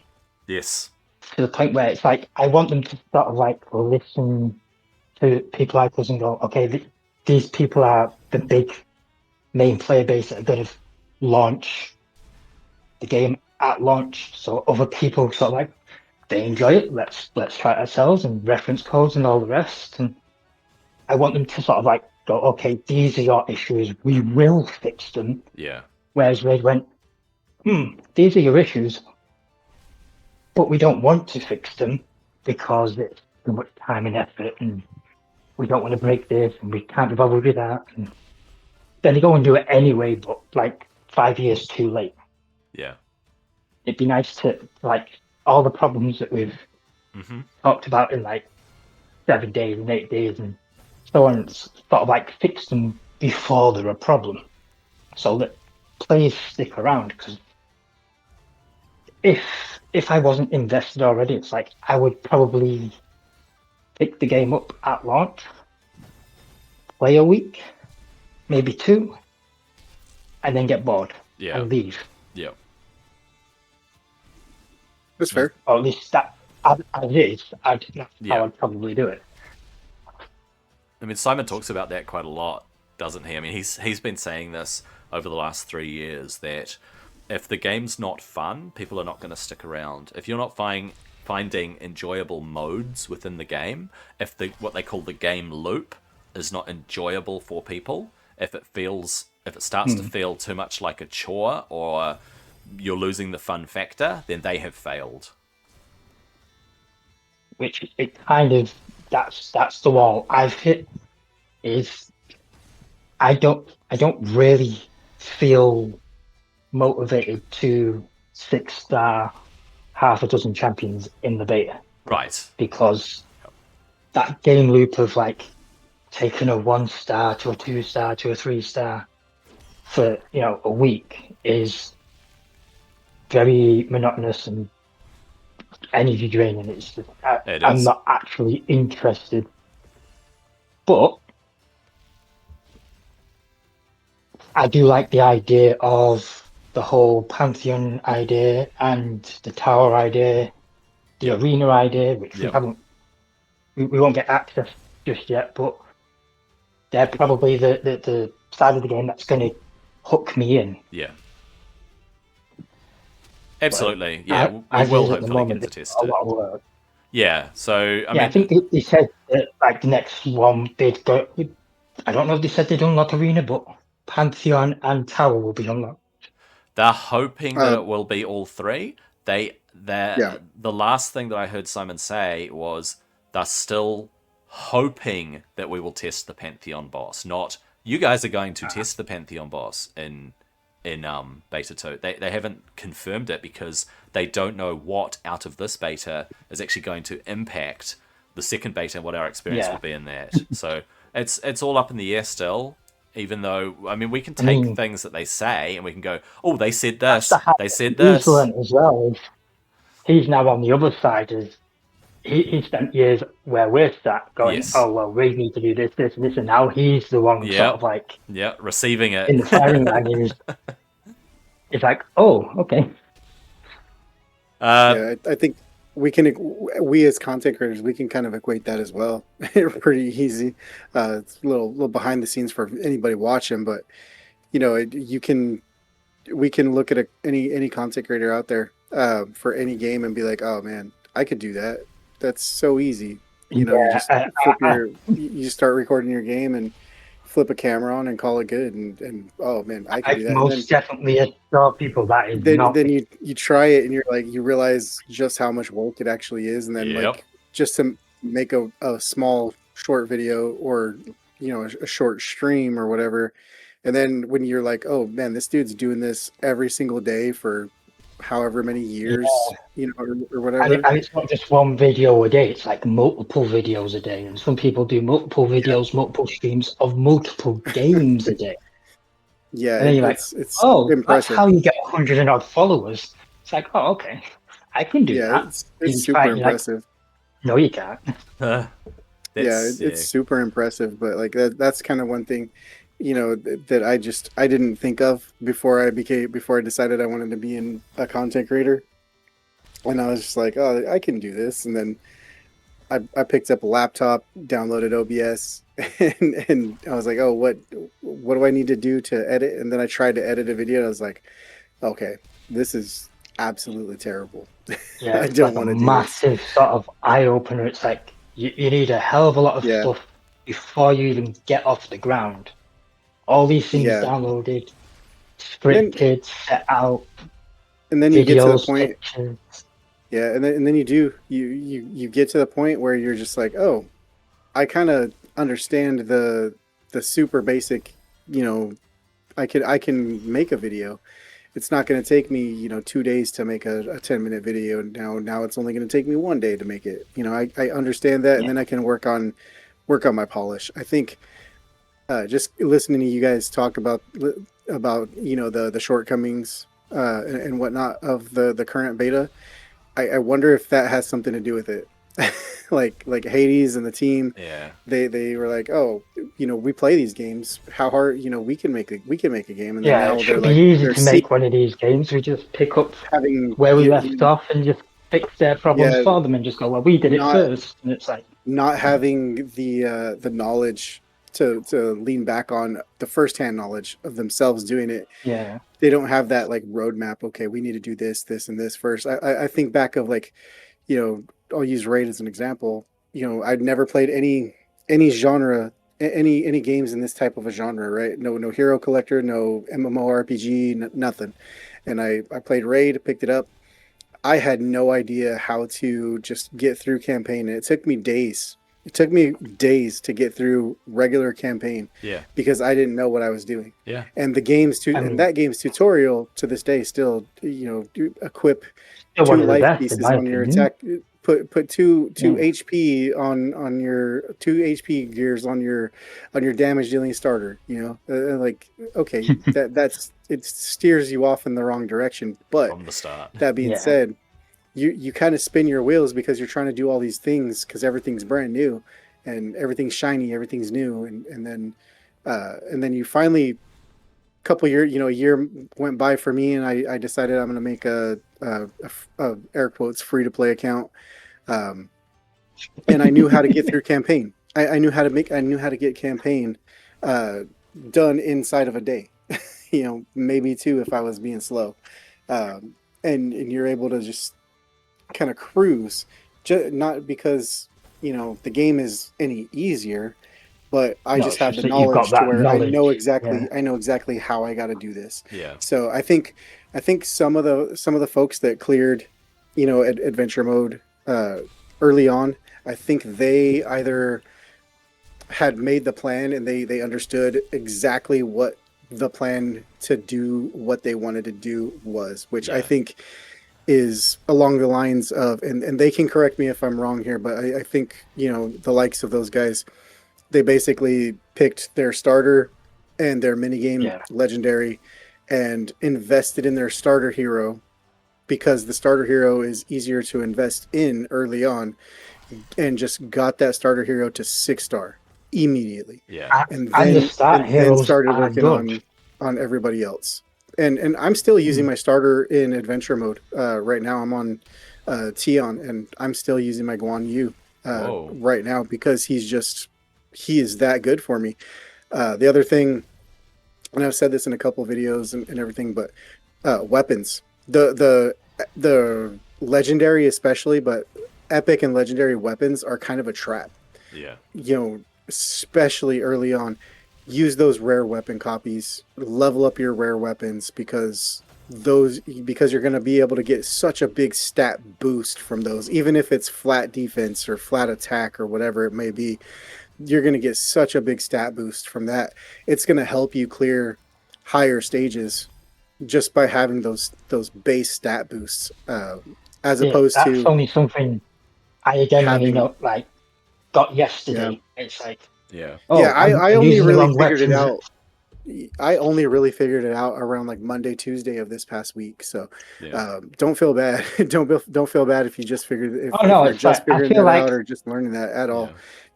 Yes. To the point where it's like, I want them to sort of like listen to people like us and go, okay, these people are the big main player base that are going to launch the game at launch. So other people sort of like, they enjoy it. Let's try it ourselves, and reference codes and all the rest. And I want them to sort of like go, okay, these are your issues. We will fix them. Yeah. Whereas Raid went, these are your issues, but we don't want to fix them because it's too much time and effort, and we don't want to break this, and we can't be bothered with that. And then they go and do it anyway, but like 5 years too late. Yeah. It'd be nice to, like, all the problems that we've talked about in like 7 days and 8 days and so on, sort of like fix them before they're a problem, so that players stick around. Because if I wasn't invested already, it's like I would probably pick the game up at launch, play a week, maybe 2, and then get bored and leave. Yeah. That's fair. Or at least that, as it is, that's how I'd probably do it. I mean, Simon talks about that quite a lot, doesn't he? I mean, he's been saying this over the last 3 years, that if the game's not fun, people are not going to stick around. If you're not finding enjoyable modes within the game, if what they call the game loop is not enjoyable for people, if it starts to feel too much like a chore, or you're losing the fun factor, then they have failed. Which it kind of, that's the wall I've hit. Is I don't really feel motivated to 6-star half a dozen champions in the beta. Right. Because that game loop of like taking a 1-star to a 2-star to a 3-star for, a week is very monotonous and energy draining. It's just, I'm not actually interested. But I do like the idea of the whole Pantheon idea and the tower idea, the arena idea, which we won't get access just yet, but they're probably the side of the game that's going to hook me in. Yeah. Absolutely. But Yeah, we as will is at the hopefully get moment, to it's test a it. lot of work. Yeah. So I Yeah, I mean, think they said that like the next one they'd go. I don't know if they said they'd unlock Arena, but Pantheon and Tower will be unlocked. they're hoping that Uh, it will be all three. yeah. The last thing that I heard Simon say was they're still hoping that we will test the Pantheon boss. Not you guys are going to test the Pantheon boss in beta 2. They haven't confirmed it because they don't know what out of this beta is actually going to impact the second beta and what our experience Yeah, will be in that. So it's all up in the air still. Even though, I mean, we can I take mean things that they say and we can go, oh, they said that's this, the hack they said he's this. learned as well. He's now on the other side. Is he spent years where we're sat going, Yes. oh well, we need to do this, this, and this, and now he's the one sort of Yep. like Yep. Receiving it. in the firing line. It's like, oh, okay. uh, Yeah, I think we as content creators, we can kind of equate that as well. Pretty easy. It's a little behind the scenes for anybody watching, but you know, we can look at any content creator out there for any game and be like, oh man, I could do that. That's so easy. You know, you Yeah, just you start recording your game and flip a camera on and call it good, and oh man, I could I do can that. And then most definitely assure people that is not then you try it and you're like you realize just how much work it actually is, and then yep. like just to make a small short video or you know a short stream or whatever, and then when you're like, oh man, this dude's doing this every single day for however many yeah. years, you know, or And, whatever. and it's not just one video a day, it's like multiple videos a day. And some people do multiple Yeah, videos, multiple streams of multiple games a day. yeah, And then you're like, it's oh, that's impressive. how you get 100 and odd followers. It's like, oh, okay, I can do Yeah, that. it's You try super it, you're like, impressive. no, you can't. That's Yeah, it's super impressive, but like that's kind of one thing, you know, that I didn't think of before I decided I wanted to be in a content creator. And I was just like, oh, I can do this. And then I picked up a laptop, downloaded OBS, and I was like, oh, what do I need to do to edit? And then I tried to edit a video and I was like, okay, this is absolutely terrible. Yeah, I it's don't like a want to do this. massive sort of eye opener. It's like you need a hell of a lot of Yeah, stuff before you even get off the ground. All these things yeah. downloaded, And then scripted, set out, and then you get to the videos, point. pictures. Yeah, and then you get to the point where you're just like, oh, I kind of understand the super basic, you know, I can make a video. It's not going to take me, you know, 2 days to make a 10-minute video. Now it's only going to take me 1 day to make it. You know, I understand that, and Yeah, then I can work on my polish. I think just listening to you guys talk about you know the shortcomings and whatnot of the current beta. I wonder if that has something to do with it. Like Hades and the team, yeah. they were like, oh, you know, we play these games. How hard, you know, we can make a game, and then yeah. It now they're should be like easy they're to seeing make one of these games. We just pick up having where we left you off and just fix their problems yeah for them and just go, well, we did it not first. And it's like, not having the knowledge to lean back on the firsthand knowledge of themselves doing it. yeah, They don't have that like roadmap. Okay, we need to do this and this first. I think back of like, you know, I'll use Raid as an example. You know, I'd never played any genre, any games in this type of a genre, right? No hero collector, no MMORPG, nothing. And I played Raid, picked it up. I had no idea how to just get through campaign. And it took me days. It took me days to get through regular campaign Yeah. because I didn't know what I was doing. Yeah. And I and mean, that game's tutorial to this day still, you know, equip still one two of the life best, in pieces my on your opinion. attack. Put two Yeah, HP on your 2 HP gears on your damage dealing starter. You know, like okay, that's it steers you off in the wrong direction. But From the start. that being yeah, said, you kind of spin your wheels because you're trying to do all these things because everything's brand new and everything's shiny, everything's new, and then you finally couple years, you know, a year went by for me, and I decided I'm going to make a air quotes free to play account, um, and I knew how to get through campaign. I knew how to get campaign uh, done inside of a day. maybe 2 if I was being slow. And you're able to just kind of cruise, not because the game is any easier, but I No, just it's have just the that you've got knowledge to that where knowledge. Yeah. I know exactly how I got to do this. Yeah. So I think some of the folks that cleared, adventure mode early on, I think they either had made the plan and they understood exactly what the plan to do what they wanted to do was, which I Yeah. think is along the lines of, and they can correct me if I'm wrong here, but I think, the likes of those guys, they basically picked their starter and their minigame Yeah. legendary and invested in their starter hero because the starter hero is easier to invest in early on, and just got that starter hero to 6-star immediately, Yeah. and And the then start heroes started are working good. on everybody else. And I'm still using my starter in adventure mode right now. I'm on Tion, and I'm still using my Guan Yu Whoa. right now because he is that good for me. The other thing, and I've said this in a couple videos and everything, but weapons, the legendary especially, but epic and legendary weapons are kind of a trap. Yeah. Especially early on, use those rare weapon copies, level up your rare weapons because you're going to be able to get such a big stat boost from those, even if it's flat defense or flat attack or whatever it may be. You're going to get such a big stat boost from that. It's going to help you clear higher stages just by having those base stat boosts, as Yeah, opposed that's to only something I again only having. know got Yeah, yesterday. It's like, Yeah. yeah. oh, I I'm only using the really wrong figured it weapons. out. I only really figured it out around like Monday, Tuesday of this past week. So Yeah. don't feel bad. don't feel bad if you just figured Oh if no, you're it's like just I figuring feel that out like or just learning that at all, Yeah.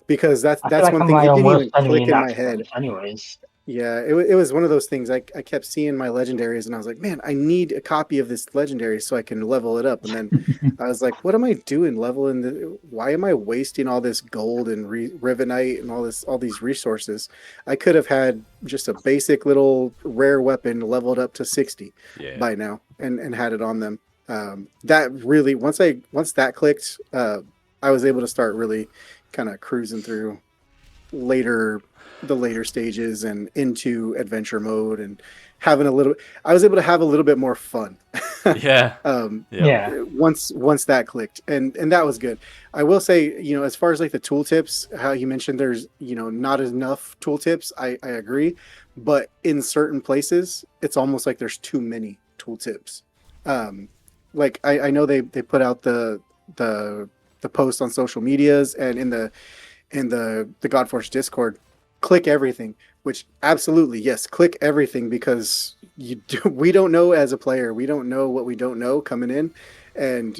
because I feel that's like one I'm thing. my It own didn't worst even enemy click in in that my head. sense, anyways. Yeah, it was one of those things. I kept seeing my legendaries, and I was like, man, I need a copy of this legendary so I can level it up. And then I was like, what am I doing leveling why am I wasting all this gold and rivenite and all these resources? I could have had just a basic little rare weapon leveled up to 60 Yeah. by now and had it on them. That really, once that clicked, I was able to start really kind of cruising through later the later stages and into adventure mode and having a little. I was able to have a little bit more fun. Yeah. um, Yeah. Yeah, once that clicked, and that was good. I will say, as far as like the tooltips, how you mentioned there's not enough tooltips. I agree, but in certain places, it's almost like there's too many tooltips. Um, like I know they put out the the post on social medias and in the Godforge Discord, click everything. Which absolutely yes, click everything because we don't know as a player, we don't know what we don't know coming in, and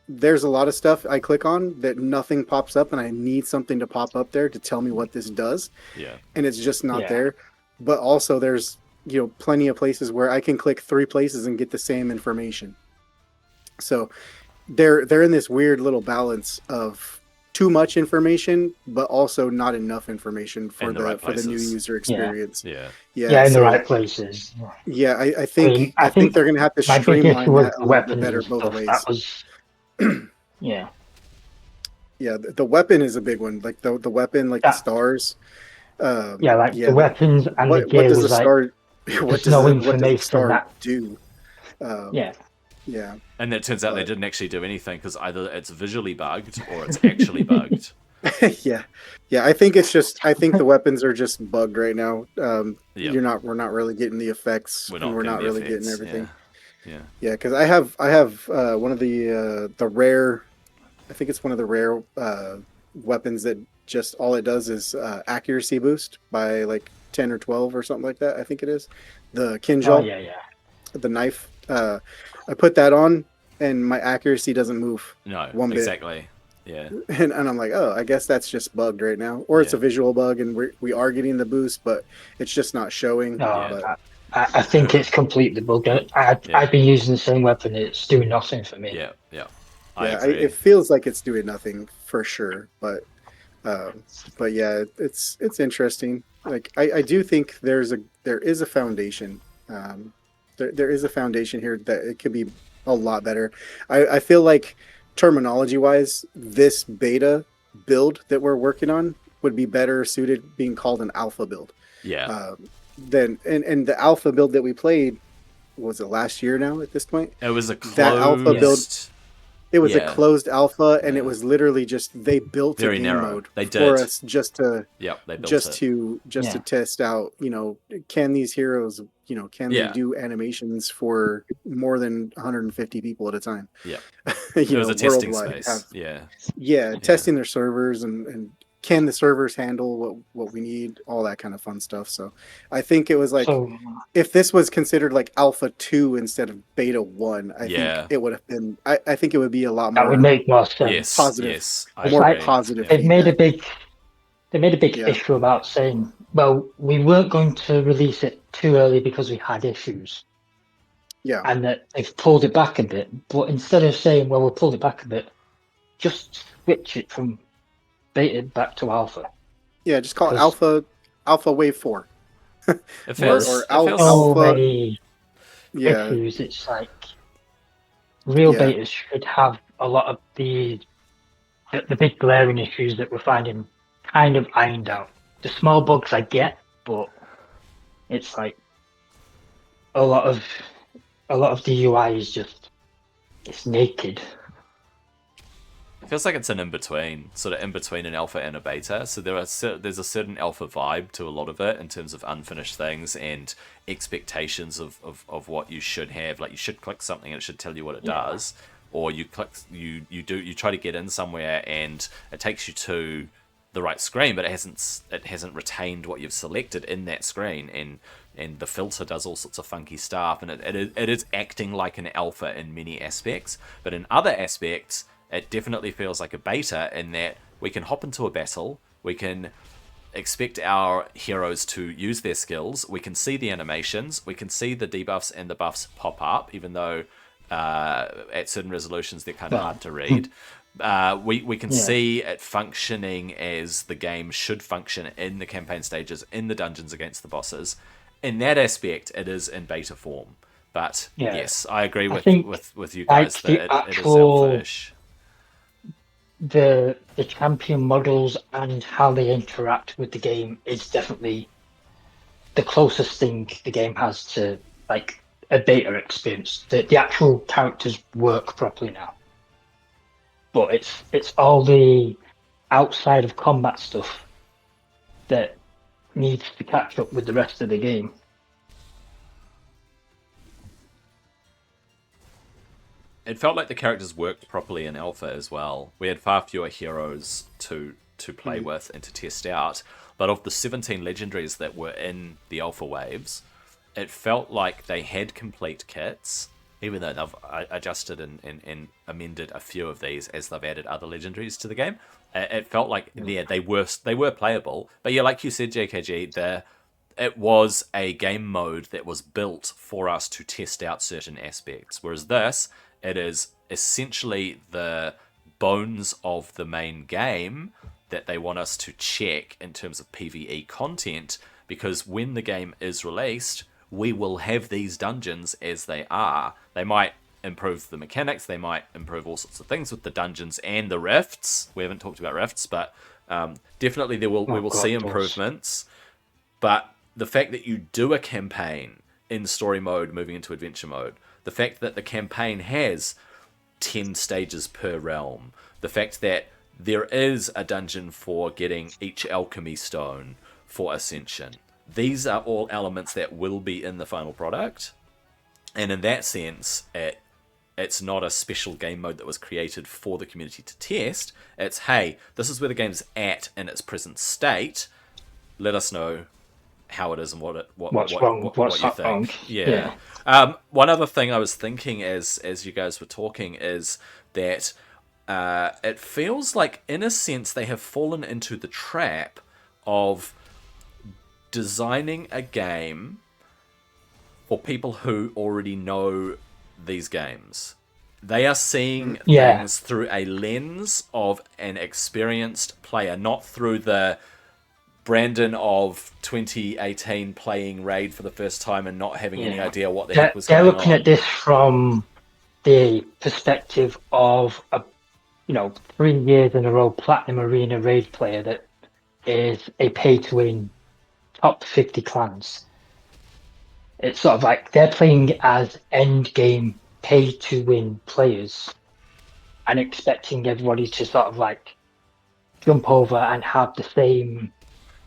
there's a lot of stuff I click on that nothing pops up, and I need something to pop up there to tell me what this does, Yeah. and it's just not yeah, there. But also there's plenty of places where I can click 3 places and get the same information. So they're in this weird little balance of too much information but also not enough information In the right for the new places. user yeah, experience. Yeah. Yeah, yeah, in the so right places. yeah, I mean, I I think think they're gonna have to my big issue streamline was that a the little bit weapons better and both stuff. That ways. was, yeah, Yeah, the weapon is a big one, like the weapon, like the that, stars. yeah, like the Yeah, weapons and the what gear does the was like, star there's no what does the information star that, do? um yeah, yeah, And it turns out they but didn't actually do anything because either it's visually bugged or it's actually bugged. yeah, yeah. I think the weapons are just bugged right now. Yep. We're not really getting the effects, We're and not we're getting not the really getting effects. everything. Yeah. Yeah. Yeah, because I have one of the rare. I think it's one of the rare weapons that just all it does is accuracy boost by like 10 or 12 or something like that. I think it is the oh Kinjal, yeah, yeah, the knife. I put that on, and my accuracy doesn't move No, one bit. exactly. Yeah. And I'm like, oh, I guess that's just bugged right now, or it's Yeah. a visual bug, and we are getting the boost, but it's just not showing. no, Yeah. But I think it's completely bugged. Yeah. I've been using the same weapon. It's doing nothing for me. Yeah. Yeah. I yeah, agree. it feels like it's doing nothing for sure. But yeah, it's interesting. like I do think there is a foundation. There is a foundation here that it could be a lot better. I feel like terminology wise, this beta build that we're working on would be better suited being called an alpha build. Yeah. Than and the alpha build that we played, was it last year now at this point? It was a That alpha build, closed. it was a Yeah. closed alpha, and Yeah. it was literally just they built Very a game narrow. mode They for did. us just to Yep, they built just it. to just to Yeah. test out, you know, can these heroes, you know, can Yeah. they do animations for more than 150 people at a time? Yeah. You It was know, a testing worldwide. space. Yeah. Yeah, testing their servers and can the servers handle what we need, all that kind of fun stuff. So I think it was like, So if this was considered like alpha 2 instead of beta 1, I Yeah. think it would have been, I think it would be a lot that would more make more sense. Yes. positive. Yes. I It's more like agree. positive Yeah. They've made a feedback. big Yeah. issue about saying, well, we weren't going to release it too early because we had issues, Yeah. and that they've pulled it back a bit. But instead of saying, well, we'll pull it back a bit, just switch it from beta back to alpha. Yeah, just call it Because- alpha wave 4. It Or feels. or it al- feels So alpha. many Yeah. issues. It's like real Yeah. betas should have a lot of the big glaring issues that we're finding kind of ironed out. The small bugs I get, but it's like a lot of the UI is just it's naked. It feels like it's an in-between, sort of in-between an alpha and a beta. So there's a certain alpha vibe to a lot of it in terms of unfinished things and expectations of what you should have. Like you should click something and it should tell you what it does. Or you try to get in somewhere and it takes you to the right screen, but it hasn't retained what you've selected in that screen, and the filter does all sorts of funky stuff, and it is acting like an alpha in many aspects, but in other aspects it definitely feels like a beta in that we can hop into a battle, we can expect our heroes to use their skills, we can see the animations, we can see the debuffs and the buffs pop up, even though at certain resolutions they're kind of hard to read. We can see it functioning as the game should function in the campaign stages, in the dungeons against the bosses. In that aspect, it is in beta form. But yes, I agree with you guys that it is alpha-ish. The champion models and how they interact with the game is definitely the closest thing the game has to like a beta experience. The actual characters work properly now, but it's all the outside of combat stuff that needs to catch up with the rest of the game. It felt like the characters worked properly in alpha as well. We had far fewer heroes to play with and to test out, but of the 17 legendaries that were in the alpha waves, it felt like they had complete kits, even though they've adjusted and amended a few of these as they've added other legendaries to the game. It felt like they were playable, but yeah, like you said, JKG, it was a game mode that was built for us to test out certain aspects, whereas this, it is essentially the bones of the main game that they want us to check in terms of PvE content, because when the game is released, we will have these dungeons as they are. They might improve the mechanics, they might improve all sorts of things with the dungeons and the rifts. We haven't talked about rifts, but definitely we will see improvements. But the fact that you do a campaign in story mode moving into adventure mode, the fact that the campaign has 10 stages per realm, the fact that there is a dungeon for getting each alchemy stone for ascension, these are all elements that will be in the final product. And in that sense, it's not a special game mode that was created for the community to test. It's, hey, this is where the game's at in its present state. Let us know how it is and what you think. Wrong. Yeah. One other thing I was thinking as you guys were talking is that it feels like, in a sense, they have fallen into the trap of designing a game for people who already know these games. They are seeing things through a lens of an experienced player, not through the Brandon of 2018 playing Raid for the first time and not having any idea what the heck was They're going looking on. at this from the perspective of a 3 years in a row Platinum Arena Raid player that is a pay-to-win top 50 clans. It's sort of like they're playing as end game pay-to-win players and expecting everybody to sort of like jump over and have the same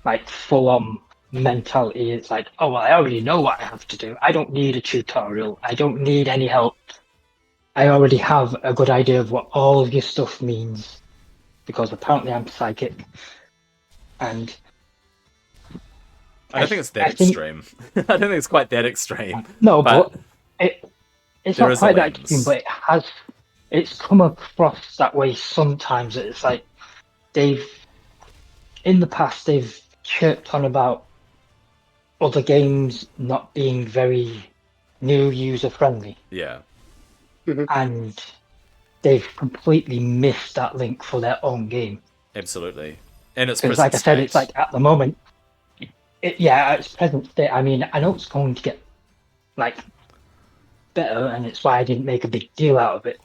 like full-on mentality. It's like, oh well, I already know what I have to do. I don't need a tutorial. I don't need any help. I already have a good idea of what all of your stuff means because apparently I'm psychic. And I don't think it's that I think extreme. I don't think it's quite that extreme. no, But but it's there not is a quite that extreme, lens. but it's come across that way sometimes. It's like in the past they've chirped on about other games not being very new user friendly, Yeah, and they've completely missed that link for their own game. absolutely. And its Because present like I said, it's state. like at the moment, at its present state, I mean, I know it's going to get like better, and it's why I didn't make a big deal out of it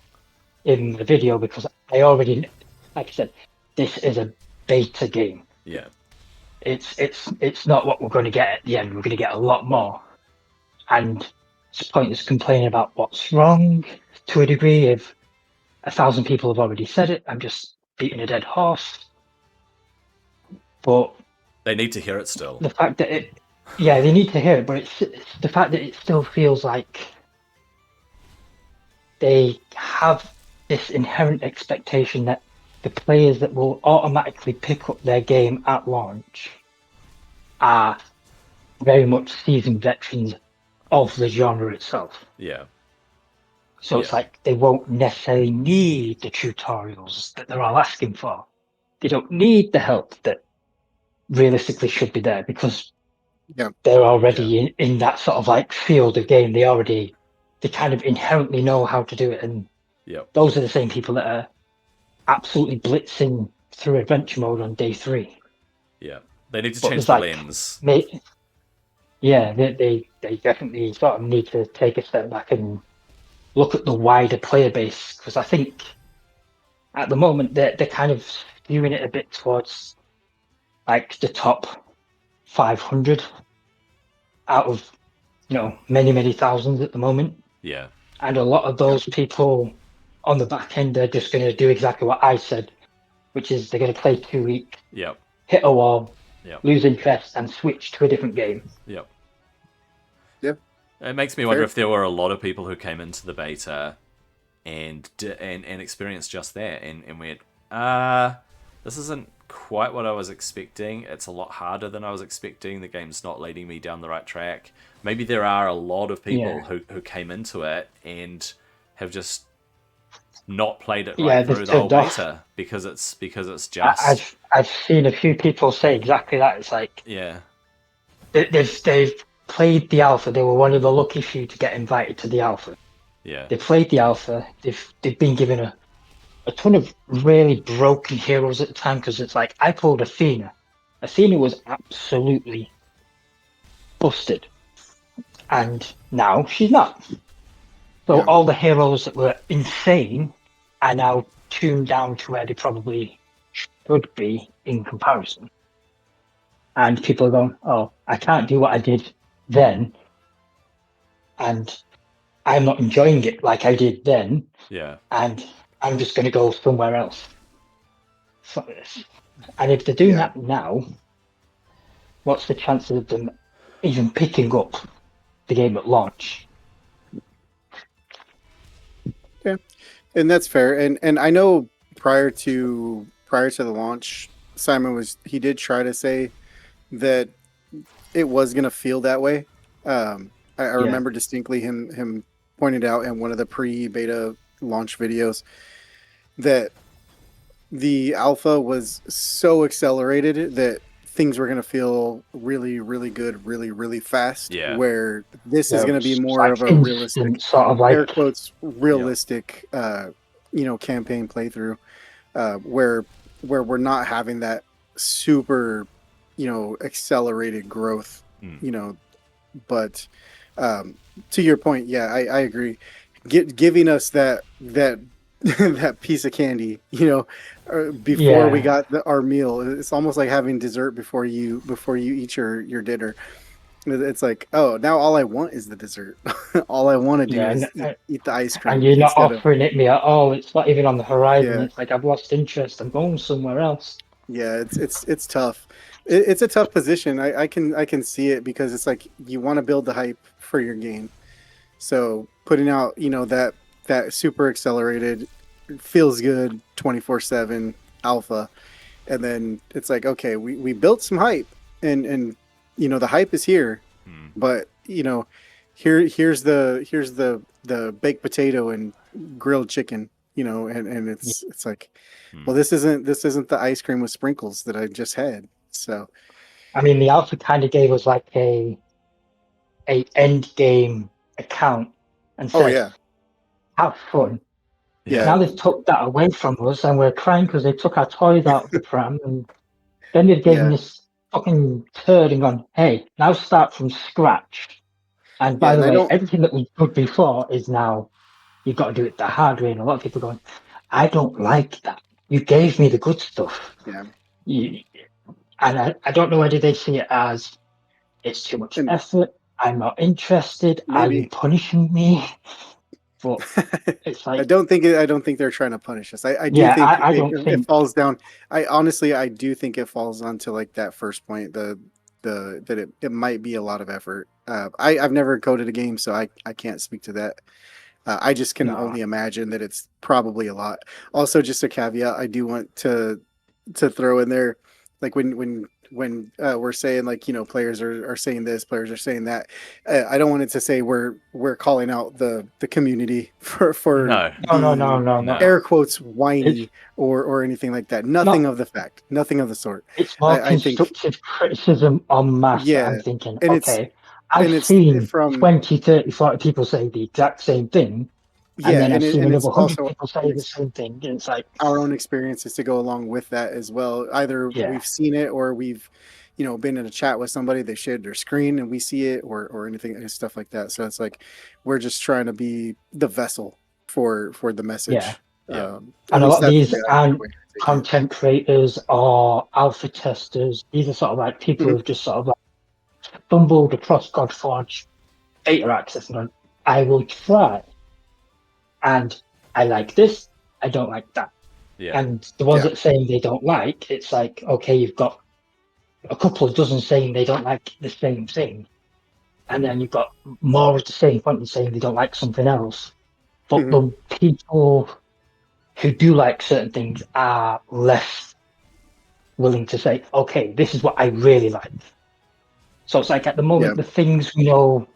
in the video, because I already, like I said, this is a beta game. Yeah. It's not what we're going to get at the end. We're going to get a lot more, and it's pointless complaining about what's wrong to a degree. If 1,000 people have already said it, I'm just beating a dead horse. But They need to hear it still. the fact that they need to hear it, but it's the fact that it still feels like they have this inherent expectation that the players that will automatically pick up their game at launch are very much seasoned veterans of the genre itself. Yeah. So it's like they won't necessarily need the tutorials that they're all asking for. They don't need the help that realistically should be there because they're already in that sort of like field of game. They kind of inherently know how to do it. And those are the same people that are absolutely blitzing through adventure mode on day 3. Yeah. They need to change the lens. They definitely sort of need to take a step back and look at the wider player base, because I think at the moment they're kind of skewing it a bit towards like the top 500 out of many thousands at the moment. Yeah. And a lot of those people on the back end, they're just going to do exactly what I said, which is they're going to play 2 weeks, hit a wall, lose interest, and switch to a different game. Yep. It makes me wonder if there were a lot of people who came into the beta and experienced just that and went, this isn't quite what I was expecting. It's a lot harder than I was expecting. The game's not leading me down the right track. Maybe there are a lot of people who came into it and have just not played it right through the whole beta because it's just. I've seen a few people say exactly that. It's like they've played the alpha. They were one of the lucky few to get invited to the alpha. Yeah. They played the alpha. They've been given a ton of really broken heroes at the time, because it's like I pulled Athena. Athena was absolutely busted, and now she's not. So all the heroes that were insane are now tuned down to where they probably should be in comparison. And people are going, oh, I can't do what I did then, and I'm not enjoying it like I did then. Yeah. And I'm just going to go somewhere else. And if they're doing that now, what's the chances of them even picking up the game at launch? Yeah, and that's fair. And I know prior to the launch, Simon did try to say that it was going to feel that way. I remember distinctly him pointed out in one of the pre-beta launch videos that the alpha was so accelerated that things were going to feel really, really good, really, really fast. Yeah. Where this is going to be more like of a realistic, sort of like air quotes, realistic, campaign playthrough, where we're not having that super accelerated growth, Mm. but to your point, yeah, I agree. Giving us that that piece of candy, before we Yeah, got our meal. It's almost like having dessert before you eat your dinner. It's like, oh, now all I want is the dessert. All I want to do yeah, is eat the ice and cream you're not instead of, offering it me at all. It's not even on the horizon. yeah, It's like I've lost interest. I'm going somewhere else. yeah. It's tough. It's a tough position. I can see it because it's like you want to build the hype for your game. So putting out, that super accelerated, feels good 24/7 alpha, and then it's like, okay, we built some hype, and the hype is here, Mm. but here's the baked potato and grilled chicken, and Yeah. it's like, well, Mm. this isn't the ice cream with sprinkles that I just had. So I mean, the alpha kind of gave us like a end game account and oh said, yeah, "Have fun." yeah, Yeah. Now they've took that away from us, and we're crying because they took our toys out of the pram, and then they've given yeah, this fucking turd and gone, "Hey, now start from scratch." And yeah, by and the I way, don't, everything that we did before is now you've got to do it the hard way. And a lot of people going, "I don't like that. You gave me the good stuff." yeah, You, and I don't know whether they see it as it's too much and effort. I'm not interested. Are you maybe. punishing me? But it's I like, don't think it, I don't think they're trying to punish us. I do yeah, think I it, don't it think, falls down. I do think it falls onto like that first point, the that it might be a lot of effort. I've never coded a game, so I can't speak to that. I just can no, only imagine that it's probably a lot. Also, just a caveat, I do want to throw in there, like when we're saying, like, players are saying this, players are saying that. I don't want it to say we're calling out the community for No. no, being no, No. no. air quotes It's whiny or anything like that. Nothing not, of the fact. Nothing of the sort. it's more I think, constructive criticism en masse that I'm yeah, thinking, and okay, I've it's seen from 20, 30, 40 people say the exact same thing, and yeah, then I've seen and it's another 100 also people say the same thing. And it's like, our own experiences to go along with that as well. Either yeah, we've seen it or we've, been in a chat with somebody, they shared their screen and we see it, or anything and stuff like that. So it's like we're just trying to be the vessel for the yeah. message. Yeah. At And a lot least of that's these the aren't way I take it. content creators or alpha testers. These are sort of like people Mhm. who've just sort of like stumbled across Godforge data access and gone, I will try. And I like this, I don't like that. Yeah. And the ones Yeah. that saying they don't like, it's like, okay, you've got a couple of dozen saying they don't like the same thing. And then you've got more of the same content saying they don't like something else. But Mhm. the people who do like certain things are less willing to say, okay, this is what I really like. So it's like at the Yeah. moment, the things we know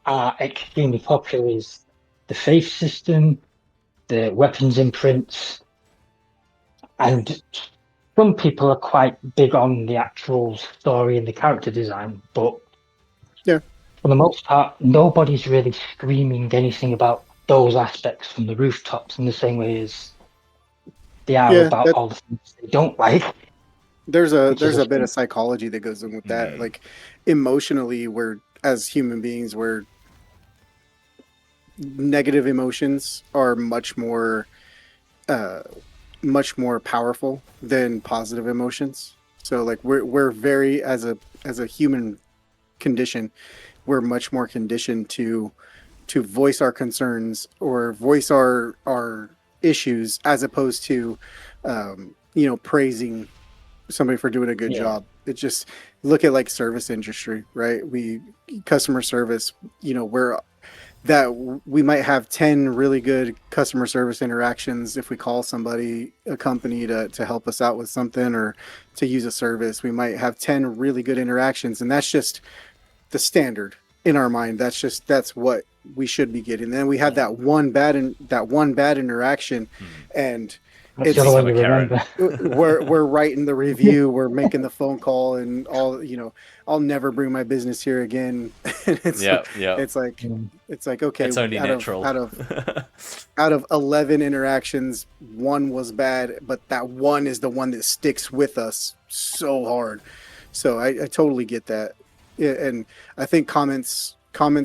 are extremely popular is the faith system, the weapons imprints, and some people are quite big on the actual story and the character design, but Yeah. for the most part, nobody's really screaming anything about those aspects from the rooftops in the same way as they are Yeah. about That all the things they don't like, which is there's a a bit shame. of psychology that goes in with that. Mm. Like, emotionally, we're, as human beings, we're, negative emotions are uh much more powerful than positive emotions. So like we're very, as a human condition, we're much more conditioned to voice our concerns or voice our issues, as opposed to praising somebody for doing a good Yeah, job. It just, look at like service industry, right? We Customer service, we're that we might have 10 really good customer service interactions if we call somebody, a company, to help us out with something or to use a service. We might have 10 really good interactions, and that's just the standard in our mind. That's what we should be getting. Then we have yeah. that one bad interaction, Mm. and That's the other it's Become one a you Karen. remember. we're writing the review, we're making the phone call, and all, I'll never bring my business here again. And Yeah. Yeah. it's like Mm. it's like, okay, It's only out of natural. out of out of 11 interactions, one was bad, but that one is the one that sticks with us so hard. So I totally get that. Yeah, and I think comment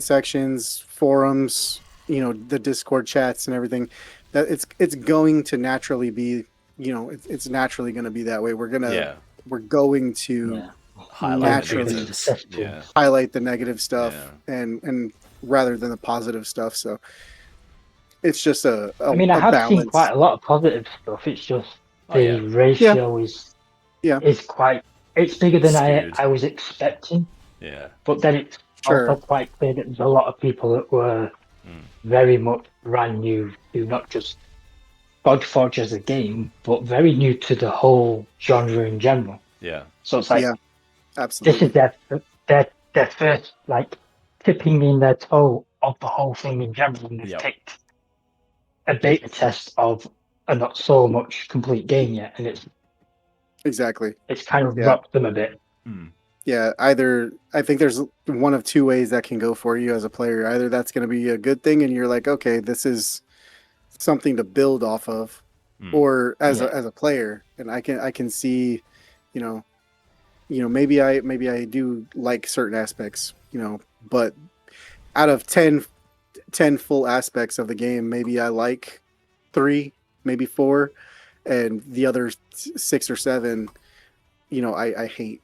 sections, forums, the Discord chats and everything, that it's going to naturally be, it's naturally going to be that way. Yeah. We're going to Yeah. Highlight the naturally It's a negatives. cesspool. Yeah. highlight the negative stuff Yeah. and rather than the positive stuff. So it's just I mean, I a have seen quite balance. a lot of positive stuff. It's just Oh the yeah. Yeah, ratio yeah, is quite. It's bigger than Skewed. I was expecting. Yeah. But then it's also sure. quite clear that there's a lot of people that were Mm. very much brand new to not just Godforge as a game, but very new to the whole genre in general. Yeah. So it's like Yeah, this is absolutely. their first like tipping in their toe of the whole thing in general, and they've Yep. picked a beta test of a not so much complete game yet, and Exactly. it's kind of Yeah. rocked them a bit. Mm. Yeah, either I think there's one of two ways that can go for you as a player. Either that's going to be a good thing and you're like, okay, this is something to build off of, Mm. or Yeah. as a player, and I can see, you know, maybe I do like certain aspects, but out of 10 full aspects of the game, maybe I like 3, maybe 4, and the other 6 or 7, I hate.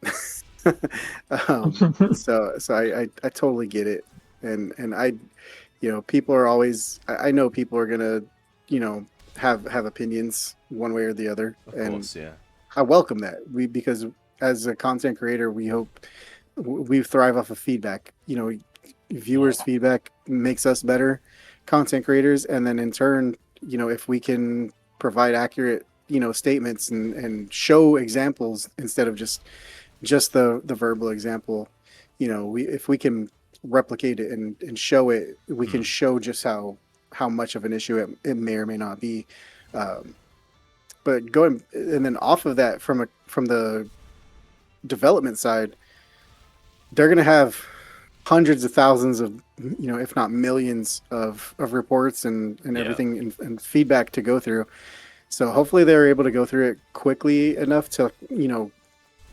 So I totally get it, and people are always. I know people are gonna, have opinions one way or the other, Of and course. Yeah. I welcome that. Because as a content creator, we hope we thrive off of feedback. Viewers' Yeah. feedback makes us better content creators, and then in turn, if we can provide accurate, statements and show examples instead of just the verbal example, if we can replicate it and show it, we can Mm. show just how much of an issue it may or may not be. Um, but going and then off of that, from the development side, they're going to have hundreds of thousands of, if not millions of reports and Yeah. everything and feedback to go through. So hopefully they're able to go through it quickly enough to,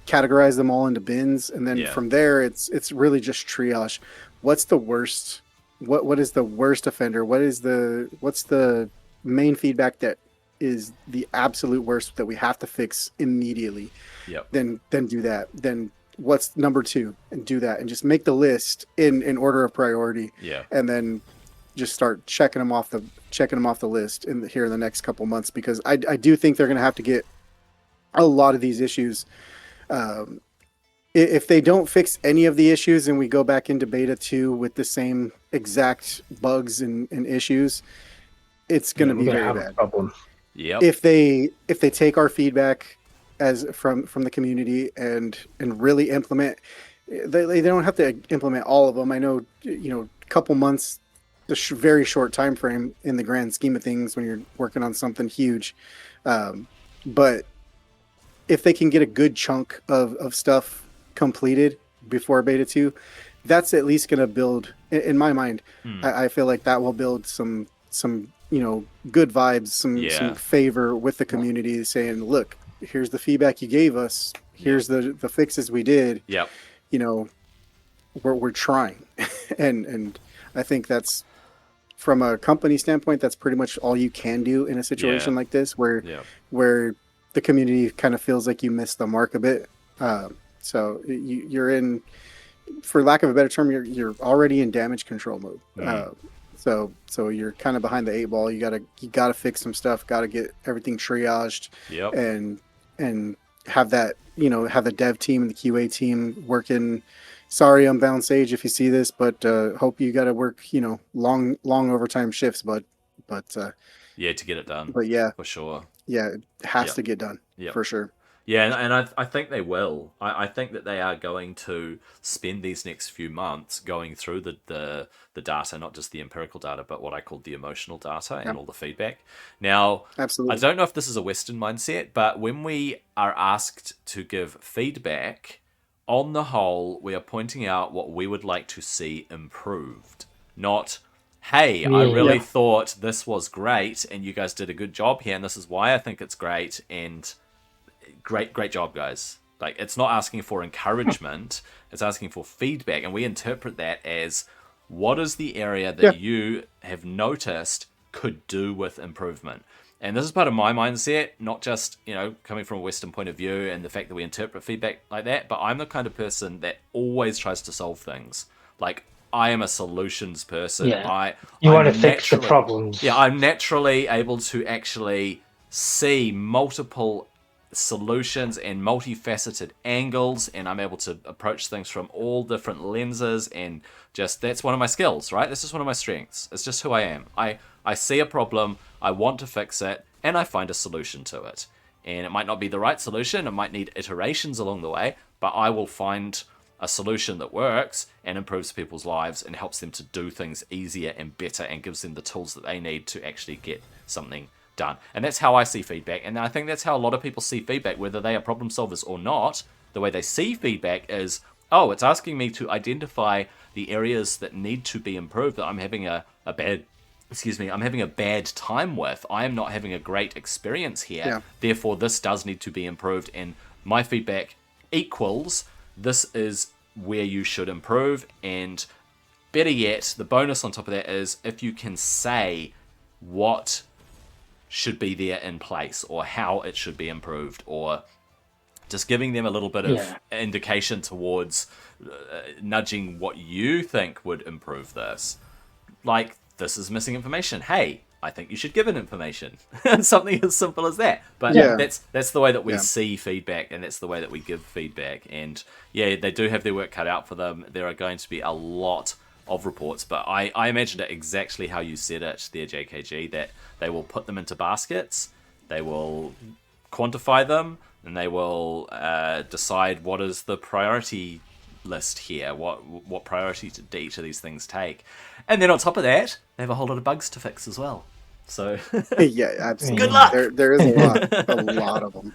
categorize them all into bins, and then Yeah. from there it's really just triage. What's the worst? What is the worst offender? What's the main feedback that is the absolute worst that we have to fix immediately? Yep. Then do that. Then what's number 2, and do that, and just make the list in order of priority, Yeah. and then just start checking them off the list here in the next couple months, because I do think they're going to have to get a lot of these issues. um, if they don't fix any of the issues and we go back into beta 2 with the same exact bugs and issues, it's going Yeah, to we're be gonna very have a bad. problem. Yep. If they take our feedback as from the community and really implement, they don't have to implement all of them. I know, a couple months, very short time frame in the grand scheme of things when you're working on something huge, but if they can get a good chunk of stuff completed before beta 2, that's at least going to build, in my mind, Mm. I feel like that will build some good vibes, some Yeah. favor with the community, saying, look, here's the feedback you gave us, here's the fixes we did, Yep. you know we're trying. And I think that's, from a company standpoint, that's pretty much all you can do in a situation Yeah. like this, Yeah. where the community kind of feels like you missed the mark a bit. So you're in, for lack of a better term, you're already in damage control mode. Mm. So you're kind of behind the 8 ball. You gotta fix some stuff. Got to get everything triaged, Yep. and have have the dev team and the QA team working. Sorry, Unbound Sage, if you see this, but hope you got to work long overtime shifts, but Yeah. To get it done. yeah, For sure. it has Yep. to get done Yep. for sure. Yeah, and I think they will. I think that they are going to spend these next few months going through the data, not just the empirical data, but what I call the emotional data and Yeah, all the feedback. Now, I absolutely. don't know if this is a Western mindset, but when we are asked to give feedback, on the whole, we are pointing out what we would like to see improved, not, hey, I really Yeah. thought this was great and you guys did a good job here, and this is why I think it's great, and great job, guys. Like, it's not asking for encouragement, it's asking for feedback. And we interpret that as, what is the area that you have noticed could do with improvement? And this is part of my mindset, not just, coming from a Western point of view and the fact that we interpret feedback like that, but I'm the kind of person that always tries to solve things. Like, I am a solutions person. Yeah. You want to fix the problems. Yeah, I'm naturally able to actually see multiple solutions and multifaceted angles, and I'm able to approach things from all different lenses, and just, that's one of my skills, right? This is one of my strengths. It's just who I am. I see a problem, I want to fix it, and I find a solution to it. And it might not be the right solution, it might need iterations along the way, but I will find a solution that works and improves people's lives and helps them to do things easier and better and gives them the tools that they need to actually get something done. And that's how I see feedback. And I think that's how a lot of people see feedback, whether they are problem solvers or not. The way they see feedback is, oh, it's asking me to identify the areas that need to be improved, that I'm having a bad time with. I am not having a great experience here. Yeah. Therefore, this does need to be improved. And my feedback equals, this is where you should improve. And better yet, the bonus on top of that is, if you can say what should be there in place or how it should be improved, or just giving them a little bit of indication towards nudging what you think would improve this. Like, this is missing information. Hey, I think you should give it information. Something as simple as that. But that's the way that we see feedback, and that's the way that we give feedback. And yeah, they do have their work cut out for them. There are going to be a lot of reports, but I imagined it exactly how you said it there, JKG, that they will put them into baskets, they will quantify them, and they will decide what is the priority list here, what priority do each of these things take. And then on top of that, they have a whole lot of bugs to fix as well. So yeah, absolutely. Good luck. There is a lot of them.